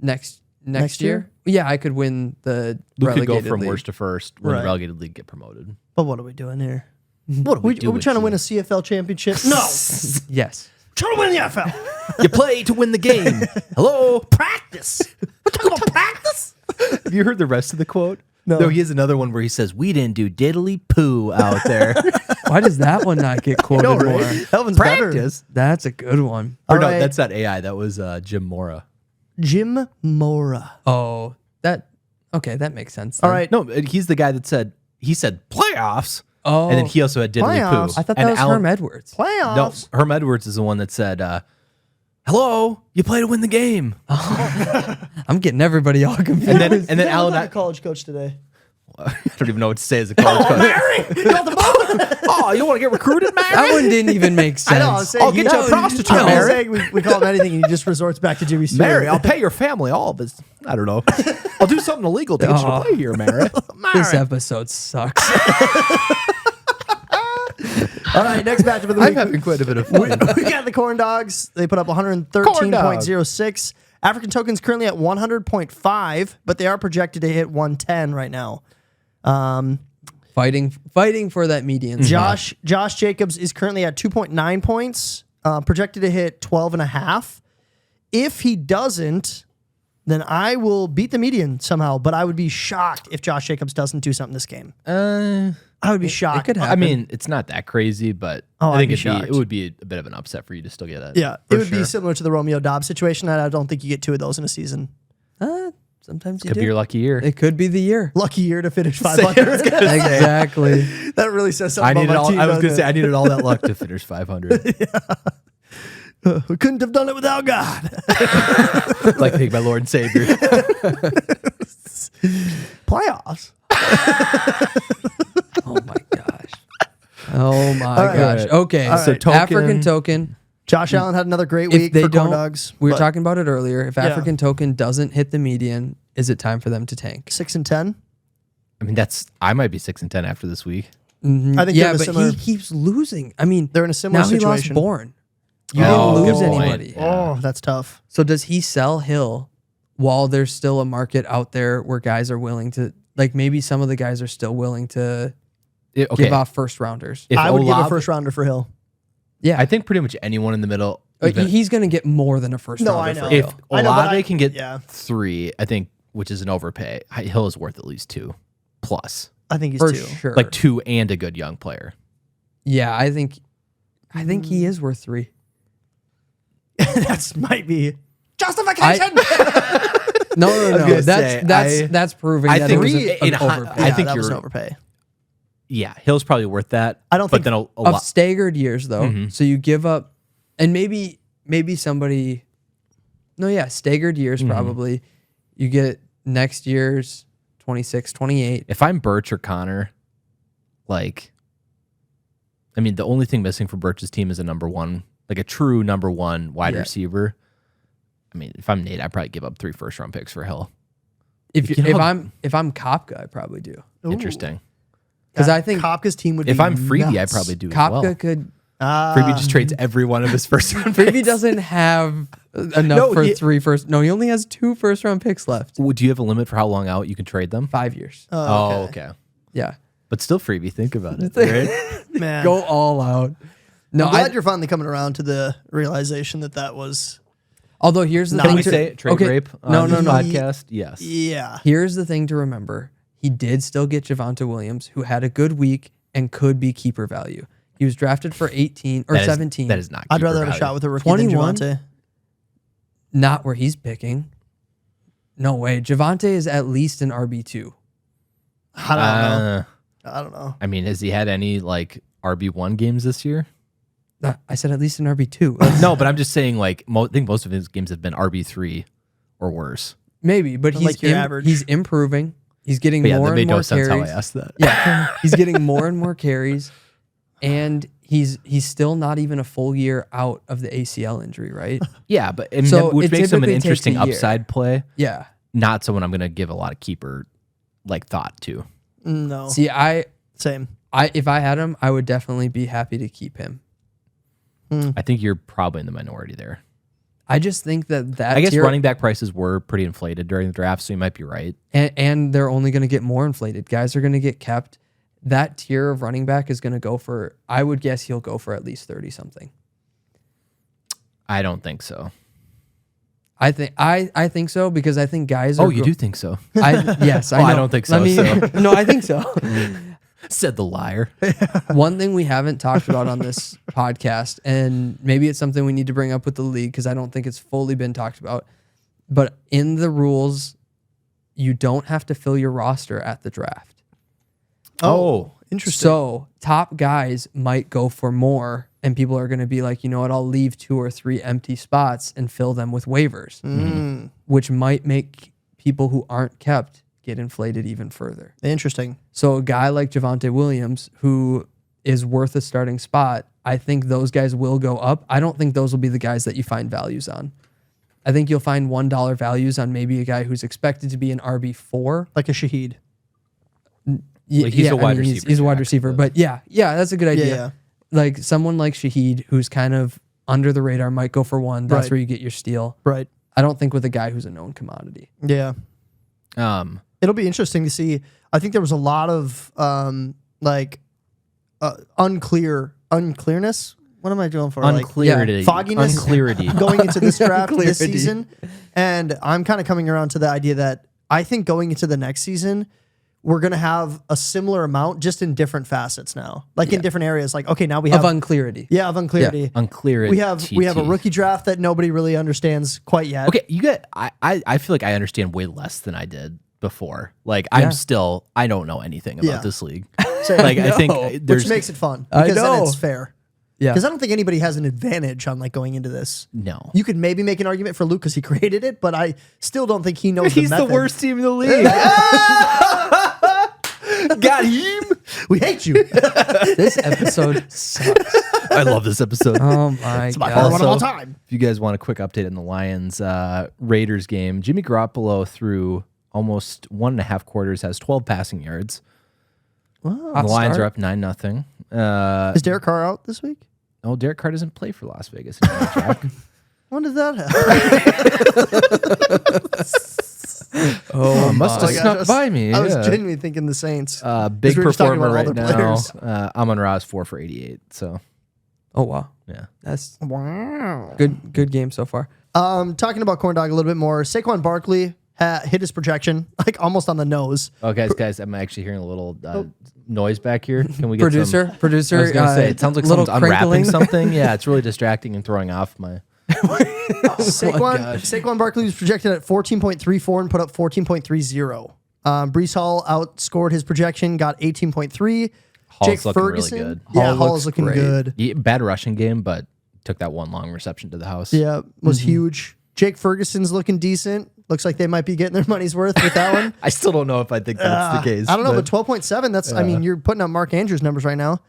S3: Next
S2: year?
S3: year? Yeah, I could win the
S4: Luke could go
S3: relegated
S4: from
S3: league.
S4: worst to first when
S2: Right.
S4: the relegated league get promoted.
S2: But what are we doing here?
S4: What
S2: Are we trying to win a CFL championship? No.
S3: Yes.
S2: Trying to win the NFL.
S4: You play to win the game. Hello.
S2: Practice. We're talking about practice.
S4: Have you heard the rest of the quote?
S2: No.
S4: He has another one where he says, "We didn't do diddly poo out there."
S3: Why does that one not get quoted
S2: No,
S3: more?
S2: right? That one's better.
S4: Practice.
S3: That's a good one.
S4: Or
S2: All
S4: no,
S2: right.
S4: that's not AI. That was Jim Mora.
S2: Jim Mora.
S3: Oh, that makes sense.
S2: All
S3: then.
S2: right.
S4: No, he said playoffs.
S3: Oh,
S4: And then he also had diddly
S2: Playoffs?
S4: poo.
S3: I thought
S4: And
S3: that was
S4: Alan-
S3: Herm Edwards.
S4: No,
S2: Playoffs.
S4: Herm Edwards is the one that said, "Hello, you play to win the game."
S3: I'm getting everybody all confused.
S4: And then
S2: Yeah,
S4: Alan,
S2: look like a college coach today.
S4: I don't even know what to say as a college coach. Oh, you want to get recruited, man?
S3: that one didn't even make sense.
S2: I know. I was saying,
S4: I'll get you a prostitute,
S2: I was
S4: Mary.
S2: saying we call him anything, and he just resorts back to Jimmy Stewart.
S4: Mary, I'll pay your family all of this. I don't know. I'll do something illegal to get you to play here, Mary.
S3: This episode sucks.
S2: All right, next matchup of the
S4: I'm
S2: week.
S4: having quite a bit of fun.
S2: We got the Corn Dogs. They put up 113.06. African Tokens currently at 100.5, but they are projected to hit 110 right now.
S3: Fighting for that median.
S2: Josh Jacobs is currently at 2.9 points, projected to hit 12.5. If he doesn't, then I will beat the median somehow, but I would be shocked if Josh Jacobs doesn't do something this game. I would be shocked.
S3: could happen.
S4: I mean, it's not that crazy, but
S2: Oh,
S4: I
S2: I'd
S4: think
S2: be
S4: it
S2: shocked.
S4: would be a bit of an upset for you to still get that.
S2: Yeah,
S4: for
S2: it would be
S4: sure.
S2: similar to the Romeo Dobbs situation. I don't think you get two of those in a season.
S3: Sometimes you
S4: Could
S3: do.
S4: be your lucky year.
S3: It could be the year.
S2: Lucky year to finish 500.
S3: Exactly.
S2: That really says
S4: I
S2: something
S4: needed
S2: about my team.
S4: I was going to
S2: doesn't
S4: say I needed all that luck to finish 500.
S2: it? We couldn't have done it without God.
S4: Like thank my Lord and Savior.
S2: Playoffs.
S3: Oh my gosh. Oh my
S2: right.
S3: gosh. Okay.
S2: All
S3: So
S2: right.
S3: African token.
S2: Josh Allen had another great
S3: If
S2: week
S3: they
S2: for Corn
S3: don't,
S2: Dogs.
S3: we were
S2: but
S3: talking about it earlier. If
S2: Yeah.
S3: African token doesn't hit the median, is it time for them to tank?
S2: 6 and 10.
S4: I mean, I might be 6 and 10 after this week.
S2: I think they're
S3: Yeah,
S2: in a
S3: but
S2: similar.
S3: he keeps losing. I mean,
S2: They're in a similar
S3: now he lost
S2: situation.
S3: Bourne. You
S4: Oh,
S3: didn't lose
S4: good point.
S3: anybody.
S2: Oh, that's tough.
S3: So does he sell Hill while there's still a market out there where guys are willing to, like maybe some of the guys are still willing to
S4: Okay.
S3: give off first rounders?
S4: If
S2: I would give a
S4: Olave-
S2: first rounder for Hill.
S3: Yeah.
S4: I think pretty much anyone in the middle. even-
S3: He's going to get more than a first
S2: No,
S3: rounder
S2: I know.
S3: for
S4: if
S3: Hill.
S2: I know, but
S4: Olave can get
S2: yeah.
S4: 3, I think, which is an overpay, Hill is worth at least 2 plus.
S2: I think he's
S3: For
S2: 2.
S3: sure.
S4: Like 2 and a good young player.
S3: Yeah, I think he is worth 3.
S2: That might be justification.
S3: No.
S4: gonna say,
S3: That's proving
S4: I
S3: that
S4: think
S3: it was
S4: in
S3: an
S4: hi-
S3: overpay.
S4: I think
S2: that was
S4: you're-
S2: an overpay.
S4: Yeah, Hill's probably worth that.
S2: I don't
S4: but
S2: think-
S4: then a
S3: of
S4: lot.
S3: staggered years though.
S4: Mhm.
S3: So you give up, and maybe maybe somebody. No, yeah, staggered years probably. You get next year's 26, 28.
S4: If I'm Birch or Connor, like, I mean, the only thing missing for Birch's team is a number one, like a true number one wide receiver. I mean, if I'm Nate, I'd probably give up 3 first-round picks for Hill.
S3: If I'm Kopka, I probably do.
S4: Interesting.
S3: Because I think
S2: Kopka's team would be
S4: If I'm Freebie, I
S2: nuts.
S4: probably do
S3: Kopka
S4: as well.
S3: could.
S4: Freebie just trades every one of his first-round picks.
S3: Freebie doesn't have enough for 3 first. No, he only has 2 first-round picks left.
S4: Do you have a limit for how long out you can trade them?
S3: 5 years.
S4: Oh, okay.
S3: Yeah.
S4: But still Freebie, think about it. Right?
S2: Man.
S3: Go all out. No,
S2: I'm glad you're finally coming around to the realization that was.
S3: although here's the
S2: Can
S3: thing.
S4: Can we
S3: to-
S4: say trade
S3: okay,
S4: rape on
S3: No,
S4: this
S3: no, no.
S4: podcast? Yes.
S2: Yeah.
S3: Here's the thing to remember. He did still get Javonte Williams, who had a good week and could be keeper value. He was drafted for 18 or 17.
S4: That is not.
S2: I'd
S4: keeper
S2: rather have a
S4: value.
S2: shot with a rookie
S3: 21?
S2: than Javonte.
S3: Not where he's picking. No way. Javonte is at least an RB2.
S2: I don't know.
S4: I mean, has he had any like RB1 games this year?
S3: I said at least an RB2.
S4: No, but I'm just saying like I think most of his games have been RB3 or worse.
S3: Maybe, but
S2: Like your average.
S3: he's improving. He's getting
S4: But yeah,
S3: more
S4: that
S3: and
S4: made
S3: more
S4: no sense
S3: carries.
S4: how I asked that.
S3: Yeah, he's getting more and more carries, and he's still not even a full year out of the ACL injury, right?
S4: Yeah, but I mean,
S3: So
S4: which
S3: it
S4: makes him an
S3: typically takes
S4: interesting
S3: a year.
S4: upside play.
S3: Yeah.
S4: Not someone I'm going to give a lot of keeper like thought to.
S2: No.
S3: See,
S2: Same.
S3: if I had him, I would definitely be happy to keep him.
S4: I think you're probably in the minority there.
S3: I just think that
S4: I guess
S3: tier,
S4: running back prices were pretty inflated during the draft, so you might be right.
S3: and they're only going to get more inflated. Guys are going to get kept. That tier of running back is going to go for. I would guess he'll go for at least 30 something.
S4: I don't think so.
S3: I think so because I think guys.
S4: Oh,
S3: are
S4: you do think so?
S3: Yes, I
S4: Oh,
S3: know.
S4: I don't think so,
S3: No, I think so.
S4: Said the liar.
S3: One thing we haven't talked about on this podcast, and maybe it's something we need to bring up with the league because I don't think it's fully been talked about, but in the rules, you don't have to fill your roster at the draft.
S4: Oh,
S2: Interesting.
S3: So top guys might go for more, and people are going to be like, you know what, I'll leave 2 or 3 empty spots and fill them with waivers, which might make people who aren't kept get inflated even further.
S2: Interesting.
S3: So a guy like Javonte Williams, who is worth a starting spot, I think those guys will go up. I don't think those will be the guys that you find values on. I think you'll find $1 values on maybe a guy who's expected to be an RB4.
S2: Like a Shaheed.
S4: Like he's a wide receiver.
S3: He's a wide
S4: Jack,
S3: receiver,
S4: but-
S3: but yeah, that's a good idea.
S2: Yeah.
S3: Like someone like Shaheed, who's kind of under the radar, might go for 1. That's
S2: Right.
S3: where you get your steal.
S2: Right.
S3: I don't think with a guy who's a known commodity.
S2: Yeah. It'll be interesting to see. I think there was a lot of unclearness. What am I doing for?
S4: Unclarity.
S2: Fogginess.
S4: Unclarity.
S2: Going into this draft this
S3: Unclarity.
S2: season. And I'm kind of coming around to the idea that I think going into the next season, we're going to have a similar amount just in different facets now. Like in different areas. Like, okay, now we have
S3: Of unclarity.
S2: Yeah, of unclarity.
S4: Unclarity.
S2: We have a rookie draft that nobody really understands quite yet.
S4: Okay, you get. I feel like I understand way less than I did before. Like I don't know anything about
S2: Yeah.
S4: this league.
S2: So,
S4: Like I think there's
S2: which makes it fun
S3: I
S2: because then
S3: know.
S2: it's fair.
S3: Yeah.
S2: Because I don't think anybody has an advantage on like going into this.
S4: no.
S2: You could maybe make an argument for Luke because he created it, but I still don't think he knows
S4: He's
S2: the
S4: the
S2: method.
S4: worst team in the league. Got him.
S2: We hate you.
S3: This episode sucks.
S4: I love this episode.
S3: Oh my
S2: It's my
S3: god.
S2: favorite one of all
S4: Also,
S2: time.
S4: If you guys want a quick update on the Lions Raiders game, Jimmy Garoppolo through almost 1.5 quarters has 12 passing yards.
S2: Wow.
S4: The Lions are up 9-0.
S2: Is Derek Carr out this week?
S4: Oh, Derek Carr doesn't play for Las Vegas anymore, Jack.
S2: When did that happen?
S3: Oh,
S4: must have
S2: my
S4: snuck
S2: gosh,
S4: by me.
S2: I was
S4: yeah.
S2: genuinely thinking the Saints.
S4: Big
S2: 'Cause we were just talking
S4: performer
S2: about all
S4: right
S2: their
S4: now.
S2: players.
S4: Amon-Ra is 4 for 88. So
S3: Oh wow.
S4: yeah.
S3: That's
S2: Wow.
S3: good game so far.
S2: Talking about Corn Dog a little bit more. Saquon Barkley hit his projection like almost on the nose.
S4: Oh, guys, I'm actually hearing a little noise back here. Can we get
S3: Producer.
S4: I was gonna say it sounds like
S3: little
S4: someone's unwrapping
S3: crinkling.
S4: something. Yeah, it's really distracting and throwing off my.
S2: Saquon Barkley was projected at 14.34 and put up 14.30. Brees Hall outscored his projection, got 18.3.
S4: Hall's
S2: Jake
S4: looking really
S2: Ferguson,
S4: good.
S2: yeah,
S3: Hall
S2: Hall's
S3: looks
S2: looking
S3: great.
S2: good.
S4: Bad rushing game, but took that one long reception to the house.
S2: Yeah, was huge. Jake Ferguson's looking decent. Looks like they might be getting their money's worth with that one.
S4: I still don't know if I think that's the case.
S2: I don't know, but 12.7, that's, I mean, you're putting up Mark Andrews numbers right now.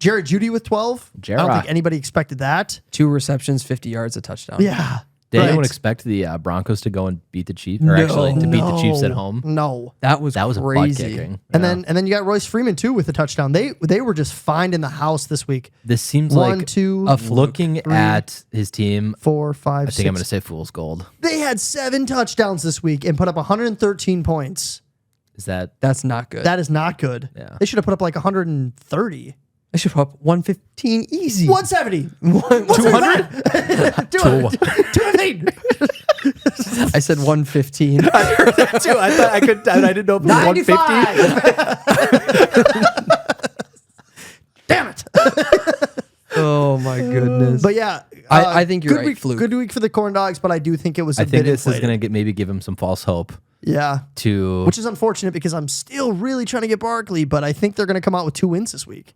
S2: Jared Judy with 12. I don't think anybody expected that.
S3: 2 receptions, 50 yards, a touchdown.
S2: Yeah.
S4: Did anyone expect the Broncos to go and beat the Chiefs, or actually to beat the Chiefs at home?
S2: No.
S3: That was
S4: a butt
S3: crazy.
S4: kicking.
S2: And then you got Royce Freeman too with a touchdown. They were just finding the house this week.
S4: This seems
S2: 1,
S4: like
S2: 2,
S4: looking at his team.
S2: 4, 5,
S4: I
S2: 6.
S4: think I'm going to say fool's gold.
S2: They had 7 touchdowns this week and put up 113 points.
S3: That's not good.
S2: That is not good.
S4: Yeah.
S2: They should have put up like 130.
S3: I should put up 115 easy.
S2: 170.
S3: 200?
S2: 208.
S3: I said 115.
S4: I heard that too. I thought I could. I didn't know if it was 150.
S2: Damn it.
S3: Oh my goodness.
S2: But yeah,
S3: I think you're
S2: good
S3: right,
S2: week,
S3: Fluke.
S2: good week for the Corn Dogs, but I do think it was a
S4: I
S2: bit
S4: think this
S2: inflated.
S4: is going to maybe give him some false hope.
S2: Yeah.
S4: To
S2: Which is unfortunate because I'm still really trying to get Barkley, but I think they're going to come out with 2 wins this week.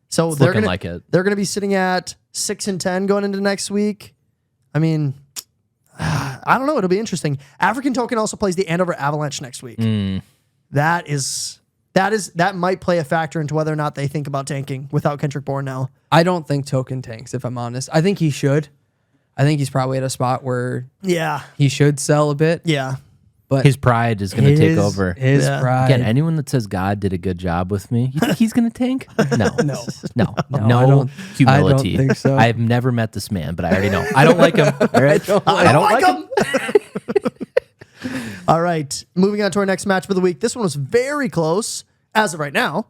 S2: So
S4: It's
S2: they're
S4: looking
S2: gonna,
S4: like it.
S2: They're going to be sitting at 6-10 going into next week. I mean, I don't know. It'll be interesting. African Token also plays the Andover Avalanche next week. That might play a factor into whether or not they think about tanking without Kendrick Bourne now.
S3: I don't think Token tanks, if I'm honest. I think he should. I think he's probably at a spot where
S2: Yeah.
S3: he should sell a bit.
S2: Yeah.
S3: But
S4: his pride is going to take over.
S3: His
S2: Yeah.
S3: pride.
S4: Again, anyone that says God did a good job with me, you think he's going to tank? No. No.
S3: I don't-
S4: humility.
S3: I don't think so.
S4: I've never met this man, but I already know. I don't like him. All right? I don't like him.
S2: All right. Moving on to our next match for the week. This one was very close as of right now.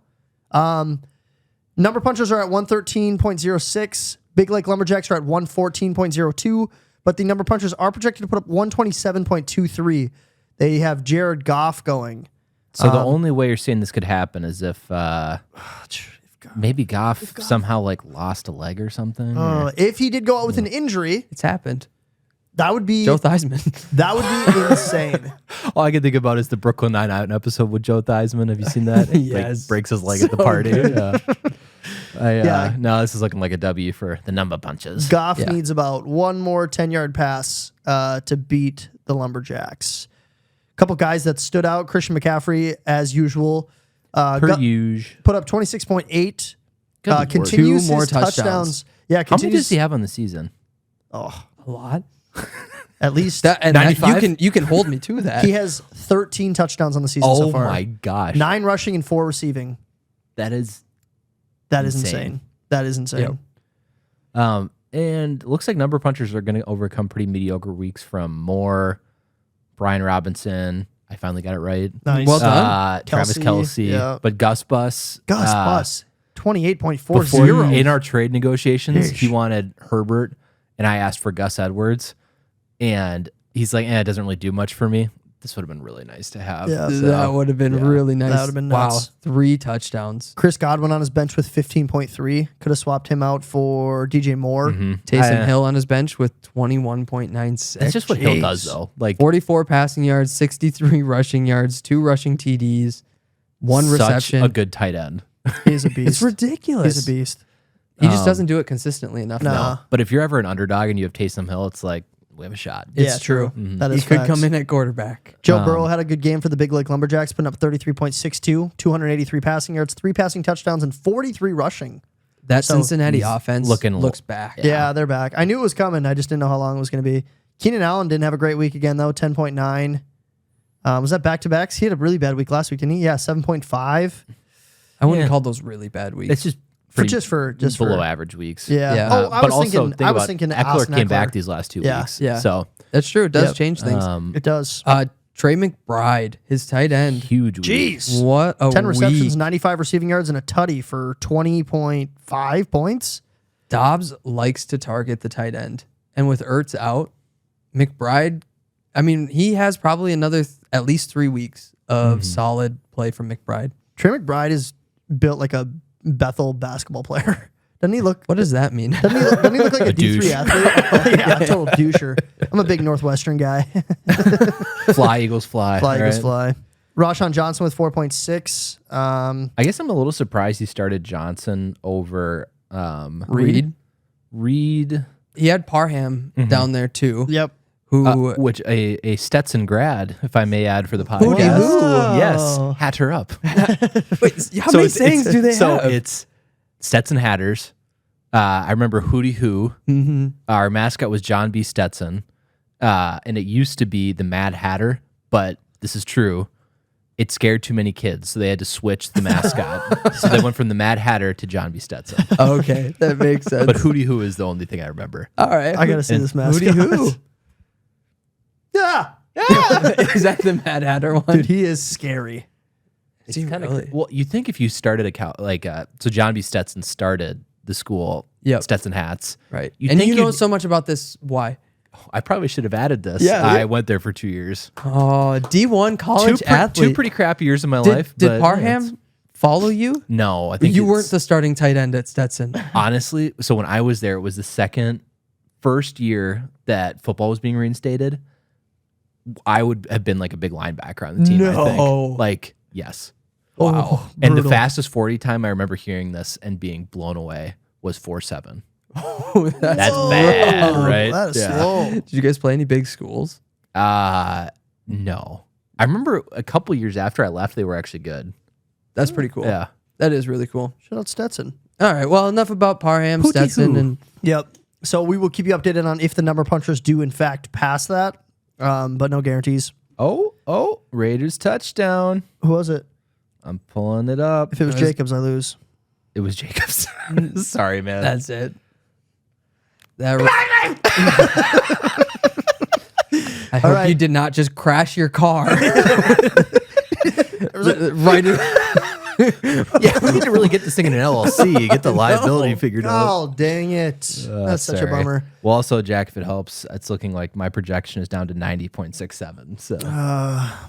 S2: Number punchers are at 113.06. Big Lake Lumberjacks are at 114.02. But the number punchers are projected to put up 127.23. They have Jared Goff going.
S4: So the only way you're saying this could happen is if maybe Goff somehow like lost a leg or something.
S2: If he did go out with an injury,
S3: It's happened.
S2: that would be
S3: Joe Theismann.
S2: that would be insane.
S4: All I can think about is the Brooklyn Nine-Nine episode with Joe Theismann. Have you seen that?
S3: Yes.
S4: Like, breaks his leg at the party. Yeah. No, this is looking like a W for the number punches.
S2: Goff
S3: Yeah.
S2: needs about one more 10-yard pass to beat the Lumberjacks. A couple guys that stood out. Christian McCaffrey, as usual,
S4: Per usual.
S2: put up 26.8.
S4: Good lord.
S2: Continues
S3: 2 more
S2: his
S3: touchdowns.
S2: Yeah,
S4: How many
S2: continues.
S4: does he have on the season?
S3: A lot.
S2: At least
S3: That, and
S4: 95?
S3: you can hold me to that.
S2: he has 13 touchdowns on the season so
S4: Oh
S2: far.
S4: my gosh.
S2: 9 rushing and 4 receiving.
S4: That is
S2: That is
S4: Insane.
S2: insane. That is insane.
S3: Yep.
S4: and it looks like number punchers are going to overcome pretty mediocre weeks from Moore, Brian Robinson. I finally got it right.
S2: Nice.
S3: Well done.
S4: Travis
S2: Kelsey,
S4: Kelce.
S2: yeah.
S4: But Gus Bus.
S2: Gus Bus,
S4: Before
S2: 28.40.
S4: in our trade negotiations, he
S2: Yeesh.
S4: wanted Herbert, and I asked for Gus Edwards, and he's like, it doesn't really do much for me. This would have been really nice to have.
S2: Yeah.
S3: That would have been really nice.
S2: That would have been
S3: wow.
S2: nuts.
S3: 3 touchdowns.
S2: Chris Godwin on his bench with 15.3. Could have swapped him out for DJ Moore.
S3: Taysom Hill on his bench with 21.96.
S4: That's just what Hill does, though. Like
S3: 44 passing yards, 63 rushing yards, 2 rushing TDs, 1
S4: such
S3: reception.
S4: a good tight end.
S2: He's a beast.
S3: It's ridiculous.
S2: He's a beast.
S3: He just doesn't do it consistently enough.
S2: Nah.
S3: now.
S4: But if you're ever an underdog and you have Taysom Hill, it's like, we have a shot.
S3: It's
S2: Yeah,
S3: true.
S2: That
S3: He
S2: is
S3: could
S2: facts.
S3: come in at quarterback.
S2: Joe Burrow had a good game for the Big Lake Lumberjacks, putting up 33.62, 283 passing yards, 3 passing touchdowns, and 43 rushing.
S3: That
S2: So
S3: Cincinnati offense
S4: looking-
S3: looks back.
S2: Yeah, they're back. I knew it was coming. I just didn't know how long it was going to be. Keenan Allen didn't have a great week again, though, 10.9. Was that back-to-backs? He had a really bad week last week, didn't he? Yeah, 7.5.
S3: I wouldn't
S4: Yeah.
S3: call those really bad weeks.
S4: It's just
S2: For
S4: pretty
S2: just
S4: below
S2: for
S4: average weeks.
S2: Yeah.
S3: Yeah.
S2: Oh, I
S4: but
S2: was
S4: also
S2: thinking.
S4: think
S2: I was
S4: about
S2: thinking.
S4: Eckler
S2: Austin
S4: came
S2: Eckler.
S4: back these last 2
S2: Yeah.
S4: weeks.
S3: Yeah.
S4: So
S3: That's true. It does
S2: Yep.
S3: change things.
S2: It does.
S3: Trey McBride, his tight end.
S4: huge week.
S2: Jeez.
S3: What a
S2: 10 receptions,
S3: week.
S2: 95 receiving yards, and a tutty for 20.5 points.
S3: Dobbs likes to target the tight end. And with Ertz out, McBride, I mean, he has probably another at least 3 weeks of solid play from McBride.
S2: Trey McBride is built like a Bethel basketball player. Doesn't he look?
S3: What does that mean?
S2: Doesn't he look like a D3
S4: douche.
S2: athlete? Yeah, a total doucher. I'm a big Northwestern guy.
S4: Fly, Eagles, fly.
S2: Fly, Eagles,
S4: right?
S2: fly. Rashawn Johnson with 4.6.
S4: I guess I'm a little surprised he started Johnson over
S3: Reed?
S4: Reed,
S3: He had Parham down there too.
S2: Yep.
S3: Who
S4: which a Stetson grad, if I may add for the
S3: Who?
S4: podcast. Yes, hat her up.
S3: wait, how many sayings do they
S4: so
S3: have?
S4: it's Stetson Hatters. I remember Hootie Hoo. Our mascot was John B. Stetson. And it used to be the Mad Hatter, but this is true. It scared too many kids, so they had to switch the mascot. So they went from the Mad Hatter to John B. Stetson.
S3: Okay, that makes sense.
S4: But Hootie Hoo is the only thing I remember.
S3: All right,
S2: I gotta see this mascot.
S3: Hootie Hoo.
S2: Yeah.
S3: Is that the Mad Hatter one?
S2: Dude, he is scary.
S3: Is he
S4: Kinda
S3: really?
S4: Well, you think if you started so John B. Stetson started the school,
S3: Yep.
S4: Stetson hats.
S3: Right.
S4: You
S3: And
S4: think
S3: you know
S4: you'd-
S3: so much about this. Why?
S4: I probably should have added this.
S3: Yeah.
S4: I went there for 2 years.
S3: Oh, D1 college athlete.
S4: Two pretty crappy years of my
S3: Did,
S4: life.
S3: did
S4: but
S3: Parham follow you?
S4: No, I think
S3: You
S4: it's-
S3: weren't the starting tight end at Stetson.
S4: honestly. So when I was there, it was the first year that football was being reinstated. I would have been like a big linebacker on the team. I
S3: No.
S4: think. Like, yes.
S2: Wow.
S4: And the
S2: Brutal.
S4: fastest 40 time I remember hearing this and being blown away was 4.7.
S3: That's
S4: That's bad, right?
S2: That is
S4: Yeah.
S2: slow.
S3: Did you guys play any big schools?
S4: No. I remember a couple years after I left, they were actually good.
S3: That's pretty cool.
S4: Yeah.
S3: That is really cool.
S2: Shout out Stetson.
S3: All right. Well, enough about Parham,
S2: Hootie
S3: Stetson,
S2: hoo.
S3: and
S2: Yep. So we will keep you updated on if the number punchers do in fact pass that, but no guarantees.
S4: Oh, Raiders touchdown.
S2: Who was it?
S4: I'm pulling it up.
S2: If it was Jacobs, I lose.
S4: It was Jacobs. Sorry, man.
S3: that's it. That I hope
S2: right.
S3: you did not just crash your car. Right.
S4: Yeah, we need to really get this thing in an LLC, get the liability figured out.
S2: Oh, dang it. That's such a
S4: Sorry.
S2: bummer.
S4: Well, also, Jack, if it helps, it's looking like my projection is down to 90.67. So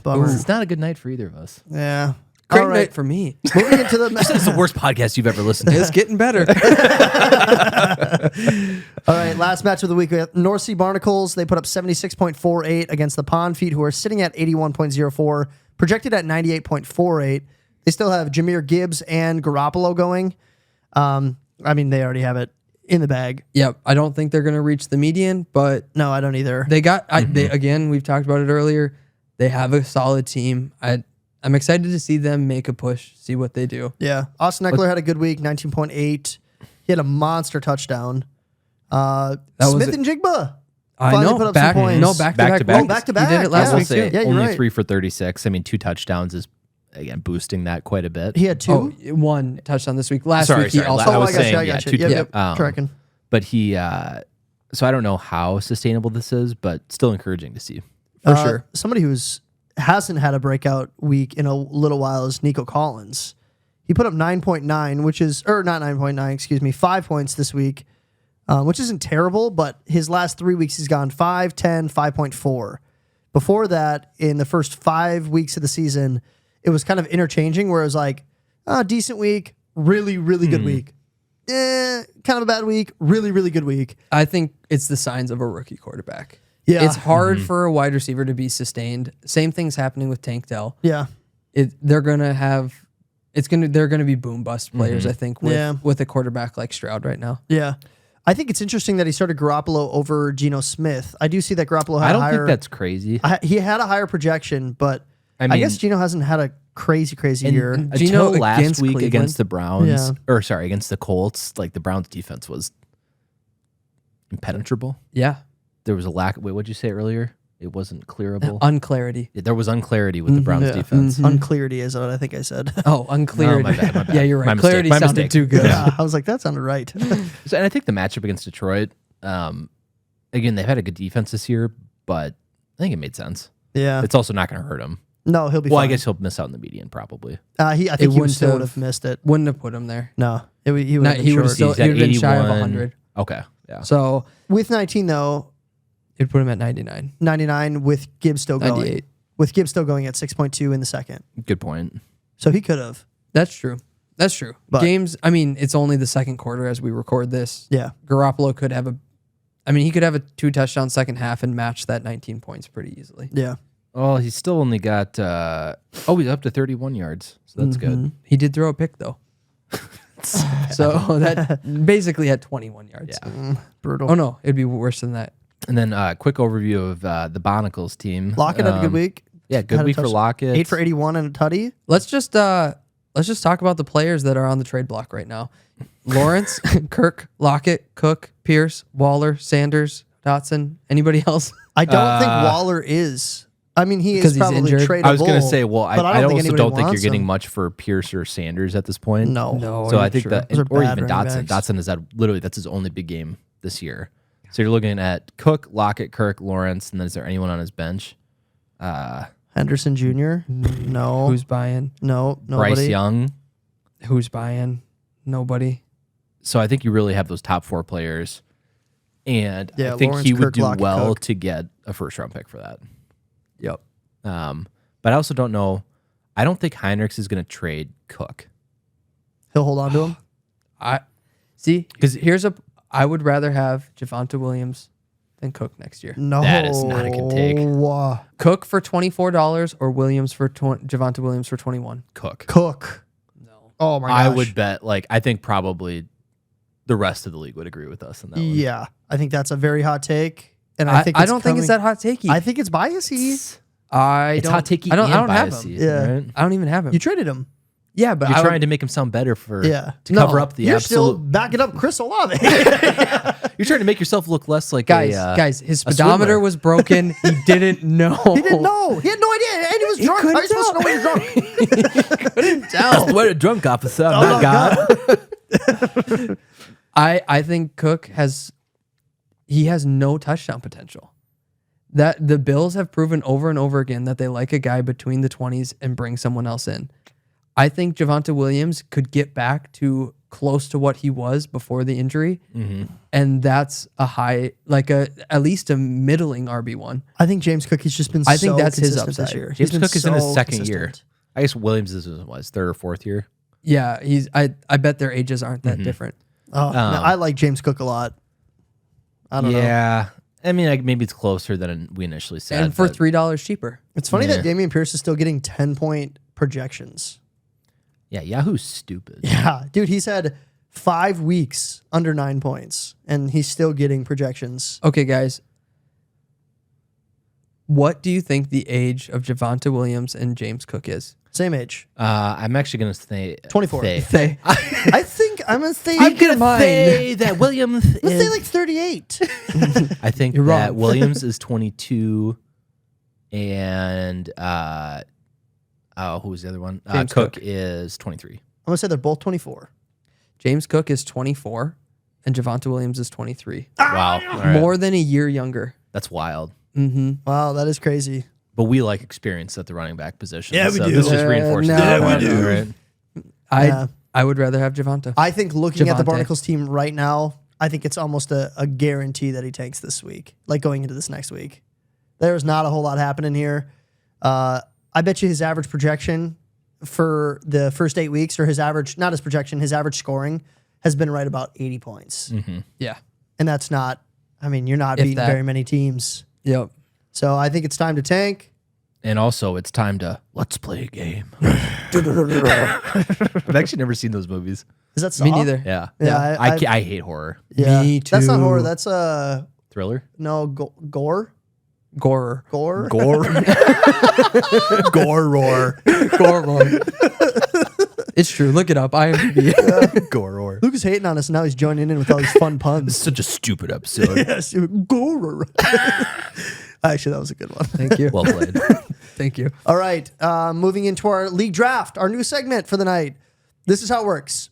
S2: Bummer.
S4: it's not a good night for either of us.
S2: Yeah.
S3: Great
S2: All right.
S3: night for me.
S2: Moving into the
S4: It's the worst podcast you've ever listened to.
S3: It's getting better.
S2: All right, last match of the week. We have North Sea Barnacles. They put up 76.48 against the Pond Feet, who are sitting at 81.04, projected at 98.48. They still have Jameer Gibbs and Garoppolo going. I mean, they already have it in the bag.
S3: Yep. I don't think they're going to reach the median, but
S2: No, I don't either.
S3: they got, they again, we've talked about it earlier. They have a solid team. I'm excited to see them make a push, see what they do.
S2: Yeah. Austin Eckler had a good week, 19.8. He had a monster touchdown.
S3: was
S2: Smith
S3: it.
S2: and Jigba.
S3: I
S2: Finally
S3: know.
S2: put up
S3: back,
S2: some points.
S3: no, back to back.
S4: Back-to-back.
S2: Oh, back-to-back.
S3: He did it last
S2: Yeah.
S4: I'll
S3: week
S4: say
S3: too.
S2: Yeah, you're
S4: only
S2: right.
S4: 3 for 36. I mean, 2 touchdowns is, again, boosting that quite a bit.
S2: He had two.
S3: Oh, one touchdown this week. Last
S4: Sorry,
S3: week he
S4: sorry.
S3: also.
S4: I was
S2: I got you.
S4: saying,
S2: I
S4: yeah,
S2: got you.
S4: 2
S2: Yep. Tracking.
S4: But he, so I don't know how sustainable this is, but still encouraging to see.
S3: For sure.
S2: Somebody who's hasn't had a breakout week in a little while is Nico Collins. He put up 9.9, which is, or not 9.9, excuse me, 5 points this week, which isn't terrible, but his last 3 weeks he's gone 5, 10, 5.4. Before that, in the first 5 weeks of the season, it was kind of interchanging where it was like, decent week, really, really good week. Kind of a bad week, really, really good week.
S3: I think it's the signs of a rookie quarterback.
S2: Yeah.
S3: It's hard for a wide receiver to be sustained. Same thing's happening with Tank Dell.
S2: Yeah.
S3: They're gonna be boom bust players, I think, with a quarterback like Stroud right now.
S2: Yeah. I think it's interesting that he started Garoppolo over Geno Smith. I do see that Garoppolo had
S4: I don't
S2: higher,
S4: think that's crazy.
S2: he had a higher projection, but I,
S4: mean,
S2: guess Geno hasn't had a crazy year.
S3: and
S4: Until
S3: Geno
S4: last
S3: against
S4: week
S3: Cleveland.
S4: against the Browns,
S2: Yeah.
S4: against the Colts, like the Browns defense was impenetrable.
S3: Yeah.
S4: There was a lack. Wait, what'd you say earlier? It wasn't clearable.
S3: Unclarity.
S4: There was unclarity with the Browns defense.
S2: Unclarity is what I think I said.
S3: Oh, unclarity.
S4: my bad.
S3: Yeah, you're right.
S4: My mistake.
S3: Clarity
S4: My
S3: sounded
S4: mistake.
S3: too good.
S2: Yeah, I was like, that sounded right.
S4: So, and I think the matchup against Detroit, again, they've had a good defense this year, but I think it made sense.
S2: Yeah.
S4: It's also not going to hurt him.
S2: No, he'll be
S4: Well,
S2: fine.
S4: I guess he'll miss out in the median probably.
S2: I think he
S3: wouldn't
S2: still would
S3: have-
S2: have missed it.
S3: Wouldn't have put him there.
S2: No, he would
S3: No,
S2: have been
S3: he would
S2: short.
S3: have still
S4: He's
S3: he
S4: at
S3: would have been shy of
S4: 81.
S3: 100.
S4: Okay, yeah.
S3: So
S2: With 19, though,
S3: it'd put him at 99.
S2: 99 with Gibbs still going.
S3: 98.
S2: With Gibbs still going at 6.2 in the second.
S4: Good point.
S2: So he could have.
S3: That's true. That's true.
S2: But-
S3: Games, I mean, it's only the second quarter as we record this.
S2: Yeah.
S3: Garoppolo could have he could have a 2 touchdown second half and match that 19 points pretty easily.
S2: Yeah.
S4: Oh, he's still only got. He's up to 31 yards, so that's good.
S3: He did throw a pick though. So that basically had 21 yards.
S4: Yeah.
S2: Brutal.
S3: Oh no, it'd be worse than that.
S4: And then quick overview of the Barnacles team.
S2: Lockett had a good week.
S4: Yeah, good
S2: Had a
S4: week for
S2: touchdown.
S4: Lockett.
S2: 8 for 81 and a tutty.
S3: Let's just talk about the players that are on the trade block right now. Lawrence, Kirk, Lockett, Cook, Pierce, Waller, Sanders, Dotson. Anybody else?
S2: I don't think Waller is. I mean, he
S3: Because
S2: is
S3: he's
S2: probably
S3: injured.
S2: tradable.
S4: I was going to say, well,
S2: but
S4: I
S2: don't think
S4: also
S2: anybody
S4: don't think you're
S2: wants
S4: getting
S2: him.
S4: much for Pierce or Sanders at this point.
S2: No.
S3: No.
S4: So
S3: are
S4: I
S3: you
S4: think
S3: sure?
S4: that,
S2: Those are
S4: or
S2: bad
S4: even
S2: running
S4: Dotson.
S2: backs.
S4: Dotson is that's his only big game this year. So you're looking at Cook, Lockett, Kirk, Lawrence, and then is there anyone on his bench?
S2: Henderson Jr. No.
S3: Who's buying?
S2: No. Nobody.
S4: Bryce Young.
S3: Who's buying? Nobody.
S4: So I think you really have those top 4 players, and
S2: Yeah,
S4: I think
S2: Lawrence,
S4: he would
S2: Kirk,
S4: do
S2: Lockett,
S4: well
S2: Cook.
S4: to get a first-round pick for that.
S3: Yep.
S4: But I also don't know. I don't think Heinrichs is going to trade Cook.
S2: He'll hold on to him.
S3: I see. Because I would rather have Javonte Williams than Cook next year.
S2: No.
S4: That is not a good take.
S3: Cook for $24 or Williams for Javonte Williams for 21.
S2: Cook.
S3: No.
S2: Oh my gosh.
S4: I would bet. I think probably the rest of the league would agree with us on that one.
S2: Yeah. I think that's a very hot take. And I think
S3: I don't think it's that hot takey.
S2: I think it's biasy.
S4: It's hot takey
S3: I don't
S4: and
S3: have
S4: biasy.
S3: him.
S2: Yeah.
S4: Right?
S3: I don't even have him.
S2: You traded him.
S3: Yeah, but
S4: You're trying to make him sound better to cover up the
S2: You're
S4: absolute.
S2: still backing up Chris Olave.
S4: You're trying to make yourself look less like
S3: guys, his
S4: a
S3: speedometer
S4: swindler.
S3: was broken. He didn't know.
S2: He didn't know. He had no idea. And he was drunk. How are you supposed to know when you're drunk?
S3: Couldn't tell.
S4: What a drunk officer,
S2: Oh
S4: not
S2: my
S4: God.
S3: I think Cook has no touchdown potential. That the Bills have proven over and over again that they like a guy between the 20s and bring someone else in. I think Javonte Williams could get back to close to what he was before the injury, and that's a high, at least a middling RB1.
S2: I think James Cook has just been
S3: I think that's his
S2: consistent this
S3: upside.
S2: year.
S4: James
S2: He's been
S4: Cook is in his
S2: so
S4: second year.
S2: consistent.
S4: I guess Williams is his third or fourth year.
S3: Yeah, I bet their ages aren't that different.
S2: Oh, no, I like James Cook a lot. I don't know.
S4: Yeah. I mean, maybe it's closer than we initially said.
S3: And for
S4: but-
S3: $3 cheaper.
S2: It's funny
S4: Yeah.
S2: that Dameon Pierce is still getting 10-point projections.
S4: Yeah, Yahoo's stupid.
S2: Yeah, dude, he's had 5 weeks under 9 points, and he's still getting projections.
S3: Okay, guys. What do you think the age of Javonte Williams and James Cook is?
S2: Same age.
S4: I'm actually going to say
S2: 24.
S3: Say.
S2: I think I'm going to say...
S3: I'm gonna
S4: say that Williams
S2: Let's say like 38.
S4: I think
S3: You're
S4: that
S3: wrong.
S4: Williams is 22 and who was the other one?
S3: James
S4: Cook
S3: Cook.
S4: is 23.
S2: I'm going to say they're both 24.
S3: James Cook is 24 and Javonte Williams is 23.
S4: Wow. All right.
S3: More than a year younger.
S4: That's wild.
S3: Mm-hmm.
S2: Wow, that is crazy.
S4: But we like experience at the running back position.
S2: Yeah, we
S4: so
S2: do.
S4: This just reinforces
S3: no,
S4: that.
S3: Yeah, we
S2: do.
S4: Right?
S2: Yeah.
S3: I would rather have Javonte.
S2: I think looking at the
S3: Javonte.
S2: Barnacles team right now, I think it's almost a guarantee that he tanks this week, like going into this next week. There's not a whole lot happening here. I bet you his average projection for the first 8 weeks, or his average, not his projection, his average scoring has been right about 80 points.
S3: Yeah.
S2: And that's not, I mean, you're not
S3: If
S2: beating
S3: that.
S2: very many teams.
S3: Yep.
S2: So I think it's time to tank.
S4: And also, it's time to let's play a game. I've actually never seen those movies.
S2: Is that Saw?
S3: Me neither.
S4: Yeah.
S2: Yeah,
S4: I hate horror.
S2: Yeah.
S3: Me
S2: That's not
S3: too.
S2: horror. That's
S4: Thriller?
S2: no gore.
S3: Gorer.
S2: Gore.
S4: Gore. Gore roar.
S3: Gorer. It's true. Look it up. IMDb.
S4: Gore roar.
S2: Luke is hating on us, and now he's joining in with all these fun puns.
S4: Such a stupid episode.
S2: Yes, gore. Actually, that was a good one.
S3: Thank you.
S4: Well played.
S3: Thank you.
S2: All right, moving into our league draft, our new segment for the night. This is how it works.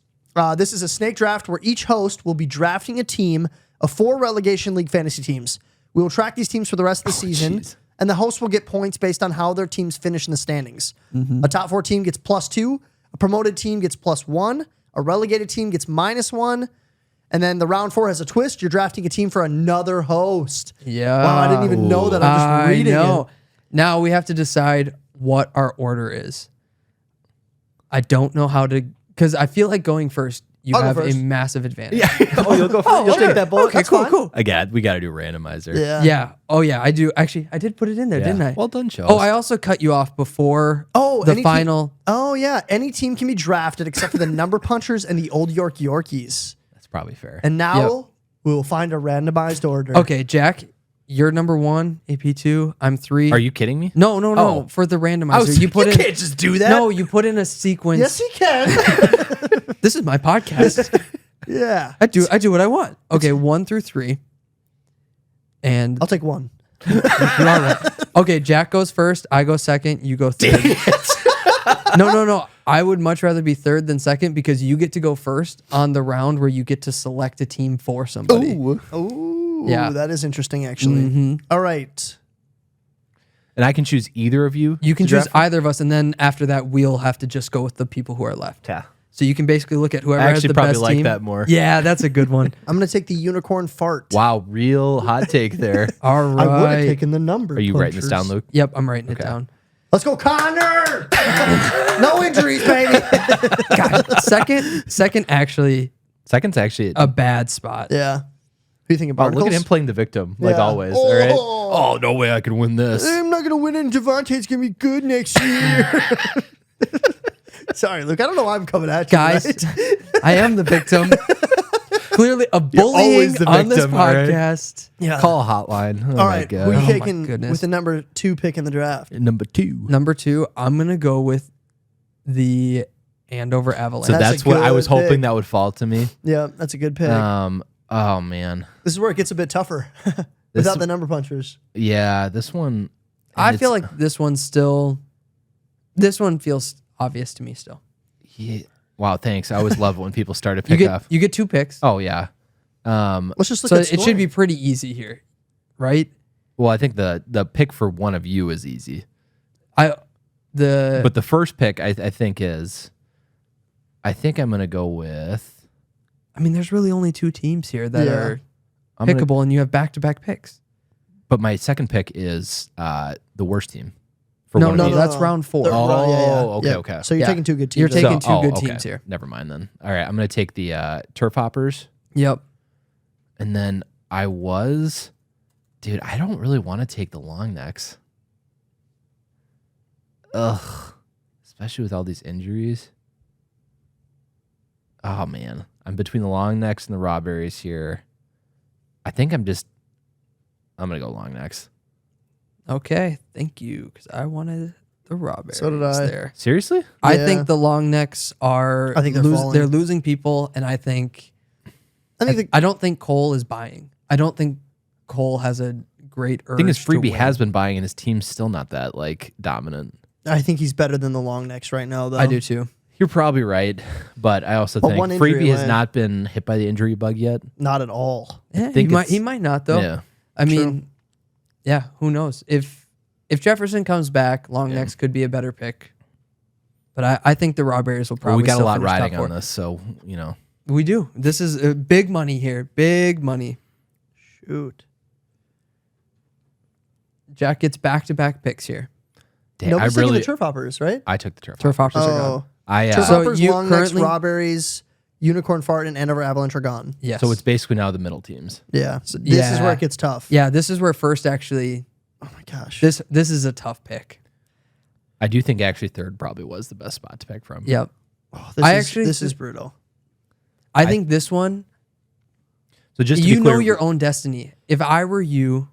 S2: This is a snake draft where each host will be drafting a team of 4 relegation league fantasy teams. We will track these teams for the rest of the season,
S4: jeez.
S2: and the host will get points based on how their teams finish in the standings. A top 4 team gets +2, a promoted team gets +1, a relegated team gets -1, and then the round 4 has a twist. You're drafting a team for another host.
S3: Yeah.
S2: Wow, I didn't even know that. I'm just reading it.
S3: Now we have to decide what our order is. I don't know how to, because I feel like going first, you
S2: I'll go
S3: have a
S2: first.
S3: massive advantage.
S2: Oh, you'll go first. You'll take that bullet.
S3: Okay,
S2: That's
S3: cool,
S2: fine.
S3: cool.
S4: Again, we got to do randomizer.
S2: Yeah.
S3: Yeah. Oh, yeah. I do. Actually, I did put it in there, didn't I?
S4: Well done, Joe.
S3: Oh, I also cut you off before the
S2: any
S3: final.
S2: Oh, yeah. Any team can be drafted except for the number punchers and the old York Yorkies.
S4: That's probably fair.
S2: And now
S3: Yep.
S2: we will find a randomized order.
S3: Okay, Jack, you're number 1, AP2. I'm 3.
S4: Are you kidding me?
S3: No.
S4: Oh.
S3: For the randomizer, you put in.
S2: can't just do that.
S3: No, you put in a sequence.
S2: Yes, he can.
S3: This is my podcast.
S2: Yeah.
S3: I do what I want. Okay, 1 through 3. And
S2: I'll take one.
S3: you're all right. Okay, Jack goes first. I go second. You go third. No. I would much rather be third than second because you get to go first on the round where you get to select a team for somebody.
S2: Ooh,
S3: Yeah.
S2: that is interesting, actually. All right.
S4: And I can choose either of you.
S3: You can
S4: to
S3: choose
S4: draft?
S3: either of us, and then after that, we'll have to just go with the people who are left.
S4: Yeah.
S3: So you can basically look at whoever
S4: I
S3: has
S4: actually
S3: the
S4: probably
S3: best
S4: like
S3: team.
S4: that more.
S3: Yeah, that's a good one.
S2: I'm going to take the unicorn fart.
S4: Wow, real hot take there.
S3: All
S2: I would have
S3: right.
S2: taken the number.
S4: Are you writing this down, Luke?
S3: Yep, I'm writing it down.
S2: Let's go, Connor! No injuries, baby.
S3: God, second, actually
S4: Second's actually
S3: a bad spot.
S2: Yeah. Who do you think of
S4: Wow,
S2: Barnacles?
S4: look at him playing the victim, like
S2: Yeah.
S4: always.
S2: Oh.
S4: All right. Oh, no way I can win this.
S2: I'm not going to win it, and Devontae's going to be good next year. Sorry, Luke. I don't know why I'm coming at you.
S3: Guys,
S2: right?
S3: I am the victim. Clearly, a bullying
S4: always the
S3: on this
S4: victim, all right?
S3: podcast.
S2: Yeah.
S4: Call a hotline. Oh
S2: All
S4: my
S2: right.
S4: God.
S2: Who are you
S3: Oh my
S2: taking
S3: goodness.
S2: with the number 2 pick in the draft?
S4: Number 2.
S3: Number 2, I'm gonna go with the Andover Avalanche.
S4: So
S2: That's
S4: that's
S2: a
S4: what I was
S2: good
S4: hoping
S2: pick.
S4: that would fall to me.
S2: Yeah, that's a good pick.
S4: Oh man.
S2: This is where it gets a bit tougher without the number punchers.
S4: Yeah, this one.
S3: I
S4: and
S3: feel
S4: it's-
S3: like this one feels obvious to me still.
S4: Yeah. Wow, thanks. I always love it when people start to
S3: You
S4: pick
S3: get
S4: off.
S3: you get 2 picks.
S4: Oh yeah.
S2: Let's just look
S3: So
S2: at
S3: it should
S2: scoring.
S3: be pretty easy here, right?
S4: Well, I think the pick for one of you is easy,
S3: But
S4: but the first pick I think is. I think I'm gonna go with.
S3: I mean, there's really only 2 teams here that
S2: Yeah.
S3: are
S4: I'm gonna-
S3: pickable, and you have back-to-back picks.
S4: but my second pick is the worst team. For
S3: No,
S4: one
S3: no,
S4: of you.
S3: that's round 4.
S2: They're-
S4: Oh, okay,
S2: Yeah.
S4: okay.
S2: So you're
S3: Yeah.
S2: taking 2 good teams.
S3: You're taking
S2: right?
S3: 2 good teams here.
S4: Never mind then. All right, I'm gonna take the turf hoppers,
S3: Yep.
S4: and then dude, I don't really want to take the long necks. Ugh, especially with all these injuries. Oh man, I'm between the long necks and the raw berries here. I think I'm gonna go long necks.
S3: Okay, thank you, because I wanted the raw berries
S2: So did I.
S3: there.
S4: Seriously?
S3: I
S2: Yeah.
S3: think the long necks are.
S2: I think they're falling.
S3: they're losing people, and I think
S2: I think
S3: I don't think Cole is buying. I don't think Cole has a great urge.
S4: I think his
S3: to
S4: freebie
S3: win.
S4: has been buying, and his team's still not that like dominant.
S2: I think he's better than the long necks right now, though.
S3: I do too.
S4: You're probably right, but I also
S2: But
S4: think
S2: one injury
S4: freebie has
S2: away.
S4: not been hit by the injury bug yet.
S2: Not at all.
S3: Yeah,
S4: think
S3: he
S4: it's-
S3: might not though.
S4: Yeah.
S3: I mean, yeah, who knows? If Jefferson comes back, long necks could be a better pick. But I think the raw berries will
S4: Well,
S3: probably
S4: we got a
S3: still
S4: lot
S3: finish top
S4: riding
S3: four.
S4: on this, so you know.
S3: We do. This is big money here. Big money.
S2: Shoot.
S3: Jack gets back-to-back picks here.
S4: Damn,
S2: Nobody's
S4: I
S2: taking
S4: really
S2: the turf hoppers, right?
S4: I took the turf.
S3: Turf hoppers are
S2: Oh.
S3: gone.
S4: I
S2: Turf
S3: So
S2: hoppers,
S3: you
S2: long necks,
S3: currently-
S2: raw berries, unicorn fart, and Andover Avalanche are gone.
S3: Yes.
S4: so it's basically now the middle teams.
S2: Yeah. So this is
S3: yeah.
S2: where it gets tough.
S3: Yeah, this is where first actually
S2: Oh my gosh.
S3: this is a tough pick.
S4: I do think actually third probably was the best spot to pick from.
S3: Yep.
S2: Oh,
S3: this
S2: is brutal.
S3: I think this one,
S4: So just to
S3: you
S4: be clear,
S3: know your own destiny. If I were you,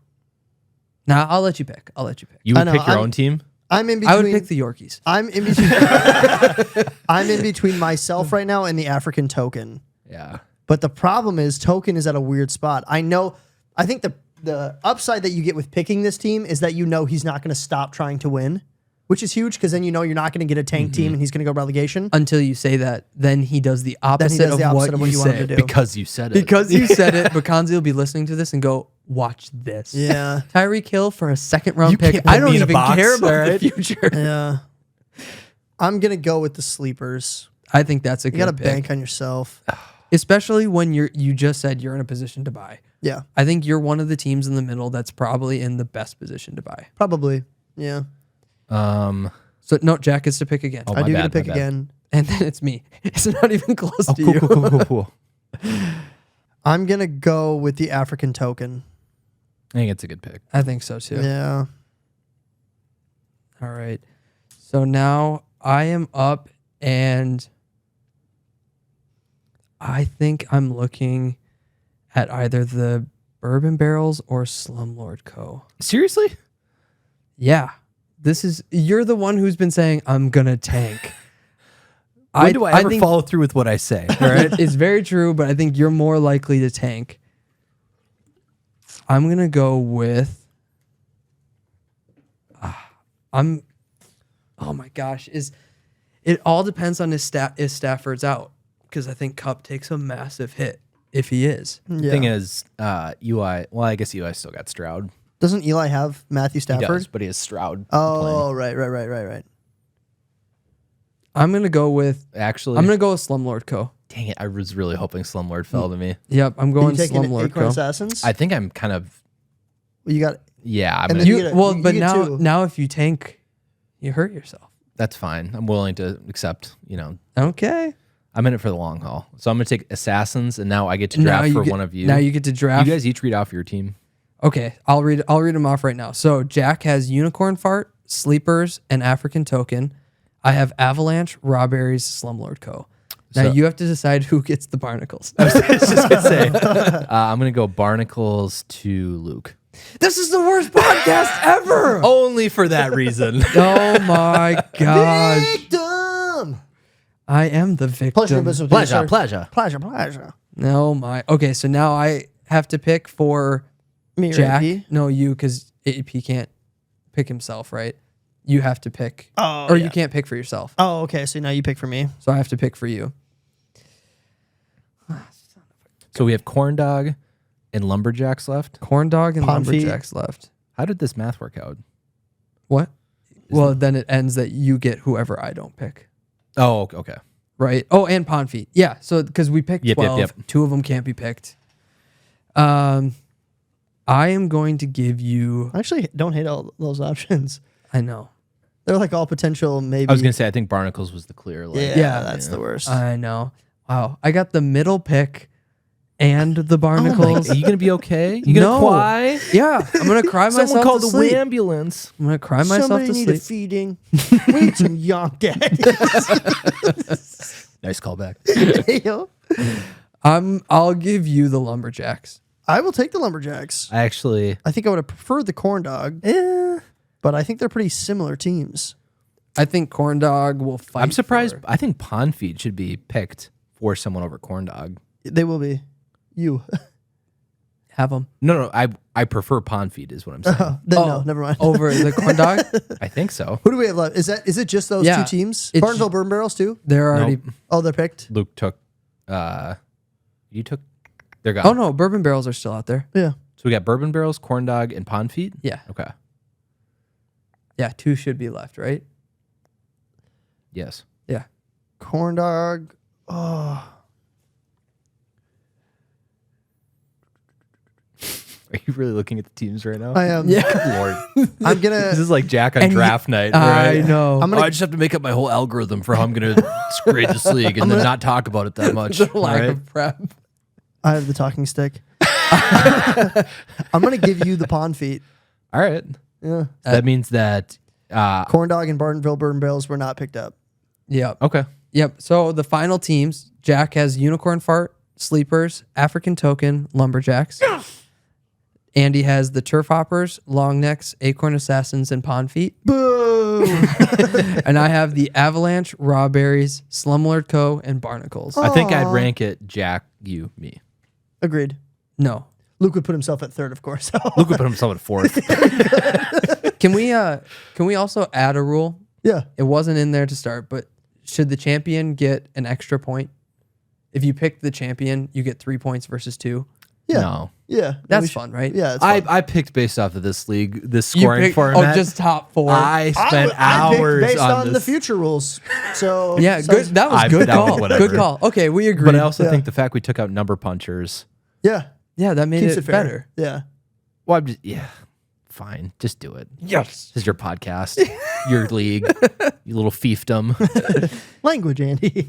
S3: now I'll let you pick.
S4: you
S2: I
S4: would
S2: know,
S4: pick your
S2: I'm-
S4: own team.
S2: I'm in between.
S3: I would pick the Yorkies.
S2: I'm in between. I'm in between myself right now and the African token.
S4: Yeah.
S2: But the problem is token is at a weird spot. I think the upside that you get with picking this team is that you know he's not going to stop trying to win, which is huge because then you know you're not going to get a tank team and he's going to go relegation.
S3: Until you say that, then he does the opposite,
S2: does the opposite
S3: of what you
S2: want him
S3: say.
S2: to do.
S4: Because you said it.
S3: Because you said it, Bakanzi will be listening to this and go, watch this.
S2: Yeah.
S3: Tyreek Hill for a second round
S4: You
S3: pick.
S4: can't put
S3: I don't
S4: me in a
S3: even
S4: box,
S3: care about
S4: alright?
S3: the future.
S2: Yeah. I'm going to go with the sleepers.
S3: I think that's a
S2: You
S3: good
S2: got to
S3: pick.
S2: bank on yourself.
S3: Especially when you just said you're in a position to buy.
S2: Yeah.
S3: I think you're one of the teams in the middle that's probably in the best position to buy.
S2: Probably. Yeah.
S3: So no, Jack gets to pick again.
S4: Oh,
S2: I
S4: my
S2: do
S4: bad,
S2: get to pick
S4: my bad.
S2: again.
S3: And then it's me. It's not even close to
S4: Cool,
S3: you.
S4: cool.
S2: I'm gonna go with the African token.
S4: I think it's a good pick.
S3: I think so too.
S2: Yeah.
S3: All right. So now I am up, and I think I'm looking at either the Bourbon Barrels or Slumlord Co.
S4: Seriously?
S3: Yeah. You're the one who's been saying, I'm going to tank.
S4: When do I ever
S3: think
S4: follow through with what I say? All right.
S3: it's very true, but I think you're more likely to tank. I'm going to go with. Oh my gosh. It all depends on if Stafford's out, because I think Cup takes a massive hit if he is.
S2: Yeah.
S4: Thing is, UI. Well, I guess UI still got Stroud.
S2: Doesn't Eli have Matthew
S4: He
S2: Stafford?
S4: does, but he has Stroud.
S2: Oh, right.
S3: I'm gonna go with
S4: Actually,
S3: Slumlord Co.
S4: dang it! I was really hoping Slumlord fell to me.
S3: Yep, I'm
S2: Are
S3: going
S2: you taking
S3: Slumlord
S2: Acorn
S3: Co.
S2: Assassins?
S4: I think I'm kind of
S2: You got.
S4: yeah. I'm
S2: And
S4: gonna,
S2: then you get two.
S3: now if you tank, you hurt yourself.
S4: that's fine. I'm willing to accept.
S3: Okay.
S4: I'm in it for the long haul. So I'm gonna take Assassins, and now I get to draft for one of you.
S3: Now you get to
S4: You
S3: draft.
S4: guys each read off your team.
S3: Okay, I'll read them off right now. So Jack has Unicorn Fart, Sleepers, and African Token. I have Avalanche, Rawberries, Slumlord Co. Now
S4: So-
S3: you have to decide who gets the barnacles.
S4: I was just gonna say, I'm gonna go Barnacles to Luke.
S3: This is the worst podcast ever.
S4: Only for that reason.
S3: Oh my gosh.
S2: Victim.
S3: I am the
S2: Pleasure,
S3: victim.
S2: business with you, sir.
S4: pleasure.
S2: Pleasure.
S3: No, my. Okay, so now I have to pick for
S2: Me or
S3: Jack.
S2: AP?
S3: No, you, because AP can't pick himself, right? You have to pick.
S2: Oh,
S3: or
S2: yeah.
S3: you can't pick for yourself.
S2: Oh, okay. So now you pick for me.
S3: So I have to pick for you.
S4: So we have Corn Dog and Lumberjacks left.
S3: Corn Dog and
S2: Pomfrey.
S3: Lumberjacks left.
S4: How did this math work out?
S3: What? Well, then it ends that you get whoever I don't pick.
S4: Oh, okay.
S3: Right? Oh, and Ponfeet. Yeah, so because we picked
S4: Yep,
S3: 12,
S4: yep.
S3: 2 of them can't be picked. I am going to give you.
S2: I actually don't hate all those options.
S3: I know.
S2: They're like all potential maybe.
S4: I was gonna say I think Barnacles was the clear. Like,
S2: Yeah, that's the worst.
S3: I know. Wow. I got the middle pick and the
S4: Are
S3: barnacles.
S4: you gonna be okay? You gonna
S3: No.
S4: cry?
S3: Yeah, I'm gonna cry myself
S4: Someone called
S3: to
S4: the
S3: sleep.
S4: ambulance.
S3: I'm gonna cry myself
S2: Somebody
S3: to
S2: need a
S3: sleep.
S2: feeding. We need some young daddy.
S4: Nice callback.
S2: Yo.
S3: I'll give you the Lumberjacks.
S2: I will take the Lumberjacks.
S4: I actually,
S2: I think I would have preferred the Corn Dog, but I think they're pretty similar teams.
S3: I think Corn Dog will fight.
S4: I'm surprised.
S3: for-
S4: I think Ponfeed should be picked for someone over Corn Dog.
S2: They will be. You.
S3: Have them
S4: No, I prefer Ponfeed is what I'm saying.
S2: No, never mind.
S3: over the Corn Dog.
S4: I think so.
S2: Who do we have left? Is it just those
S3: Yeah,
S2: two teams?
S3: it's-
S2: Barnesville Burn Barrels too?
S3: They're already.
S4: Nope.
S2: Oh, they're picked?
S4: Luke took. You took. They're gone.
S3: Oh no, bourbon barrels are still out there.
S2: Yeah.
S4: So we got Bourbon Barrels, Corn Dog, and Ponfeed.
S3: Yeah,
S4: Okay.
S3: yeah. 2 should be left, right?
S4: Yes.
S3: Yeah.
S2: Corn Dog. Oh.
S4: Are you really looking at the teams right now?
S2: I am.
S3: Yeah.
S4: Lord,
S2: I'm going
S4: this
S2: to.
S4: is like Jack on
S3: And
S4: draft night.
S3: I
S4: Right?
S3: know.
S2: I'm
S4: Oh,
S2: gonna-
S4: I just have to make up my whole algorithm for how I'm going to grade this league and then not talk about it that much.
S3: the lack
S4: right?
S3: of prep.
S2: I have the talking stick. I'm going to give you the Pond Feet.
S4: All right.
S2: Yeah.
S4: So that means that.
S2: Corn Dog and Bartonville Burn Barrels were not picked up.
S3: Yep.
S4: Okay.
S3: Yep. So the final teams: Jack has Unicorn Fart, Sleepers, African Token, Lumberjacks. Andy has the Turf Hoppers, Long Necks, Acorn Assassins, and Pond Feet.
S2: Boo!
S3: And I have the Avalanche, Rawberries, Slumlord Co., and Barnacles.
S4: I think I'd rank it Jack, you, me.
S2: Agreed.
S3: No.
S2: Luke would put himself at third, of course.
S4: Luke would put himself at fourth.
S3: Can we also add a rule?
S2: Yeah.
S3: It wasn't in there to start, but should the champion get an extra point? If you pick the champion, you get 3 points versus 2.
S2: Yeah.
S4: No.
S2: Yeah.
S3: That's
S2: We should-
S3: fun, right?
S2: Yeah. It's fun.
S4: I picked based off of this league, this
S3: You
S4: scoring
S3: pick-
S4: format.
S3: Oh, just top 4.
S4: I spent
S2: I picked
S4: hours
S2: based on the
S4: this.
S2: future rules. So
S3: yeah,
S2: so-
S3: good. That was good
S4: that was
S3: call.
S4: whatever.
S3: Good call. Okay, we agree.
S4: But I also
S2: Yeah.
S4: think the fact we took out number punchers.
S2: Yeah.
S3: yeah, that made
S2: Keeps
S3: it
S2: it fair.
S3: better.
S2: Yeah.
S4: Well, I'm just fine. Just do it.
S3: Yes.
S4: This is your podcast. your league, you little fiefdom.
S2: Language, Andy.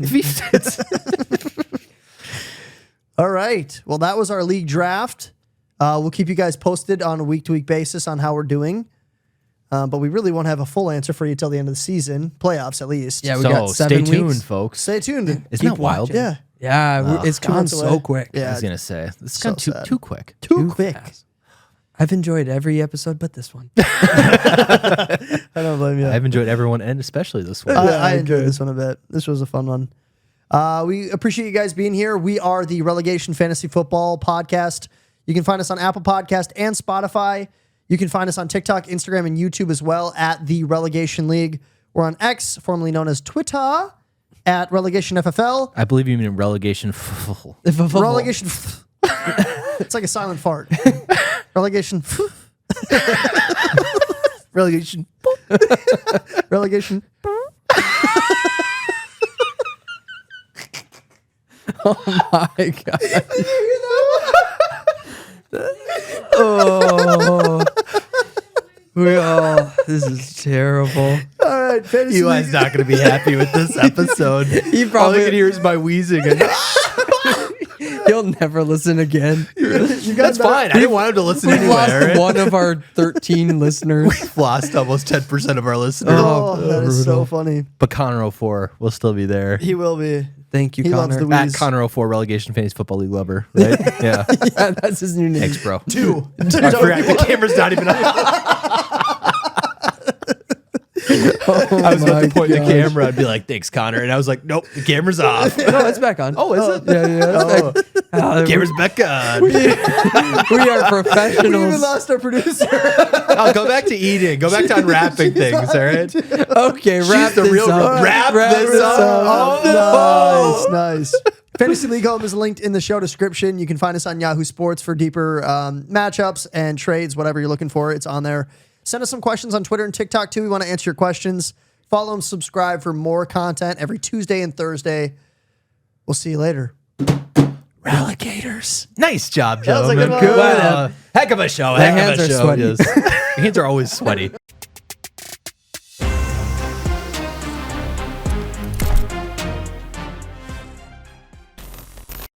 S2: All right. Well, that was our league draft. We'll keep you guys posted on a week-to-week basis on how we're doing. But we really won't have a full answer for you till the end of the season, playoffs at least.
S3: Yeah, we got 7
S4: stay
S3: weeks.
S4: tuned, folks.
S2: Stay tuned.
S4: Isn't that wild?
S2: Yeah.
S3: Yeah, it's
S2: 2
S3: gone
S2: months
S3: so
S2: away.
S3: quick.
S4: I
S2: Yeah.
S4: was gonna say this has
S2: So
S4: gone
S2: sad.
S4: too quick.
S2: Too quick.
S3: fast. I've enjoyed every episode but this one.
S2: I don't blame you.
S4: I've enjoyed everyone, and especially this one.
S2: I enjoyed this one a bit. This was a fun one. We appreciate you guys being here. We are the Relegation Fantasy Football Podcast. You can find us on Apple Podcast and Spotify. You can find us on TikTok, Instagram, and YouTube as well at the Relegation League. We're on X, formerly known as Twitter, at Relegation FFL.
S4: I believe you mean relegation.
S2: Relegation. It's like a silent fart. Relegation. Relegation. Relegation.
S3: My God. Oh. This is terrible.
S2: All right, fantasy
S4: Eli's
S2: league.
S4: not going to be happy with this episode.
S3: He
S4: All
S3: probably
S4: I can hear is my wheezing. And
S3: he'll never listen again.
S4: that's fine. I didn't want him to listen
S3: We've
S4: anyway.
S3: lost
S4: all right?
S3: one of our 13 listeners.
S4: We've lost almost 10% of our listeners.
S2: Oh, that is so funny.
S4: But Connor04 will still be there.
S2: He will be.
S3: Thank you,
S2: He loves
S3: Connor.
S2: the
S4: At
S2: wheeze.
S4: Connor04 Relegation Fantasy Football League lover, right? Yeah.
S3: Yeah, that's his new name.
S4: Thanks, bro.
S2: Two.
S4: I forgot the camera's not even on. I was about to point the camera and be like, thanks, Connor. And I was like, nope, the camera's off.
S3: No, it's back on.
S4: Oh, is it?
S3: Yeah, it's back.
S4: Camera's back on.
S3: We are
S2: We even
S3: professionals.
S2: lost our producer.
S4: I'll go back to eating. Go back to unwrapping things, all right?
S3: Okay, wrap
S4: the
S3: this
S4: real
S3: up.
S4: wrap this up.
S2: Nice,
S4: Oh,
S2: nice. Fantasy League Home is linked in the show description. You can find us on Yahoo Sports for deeper matchups and trades, whatever you're looking for. It's on there. Send us some questions on Twitter and TikTok too. We want to answer your questions. Follow and subscribe for more content every Tuesday and Thursday. We'll see you later. Relegators.
S4: Nice job,
S2: That was a
S4: gentlemen.
S2: good one.
S4: Heck of a show.
S3: My
S4: Heck
S3: hands
S4: of a
S3: are
S4: show.
S3: sweaty.
S4: Yes. Your hands are always sweaty.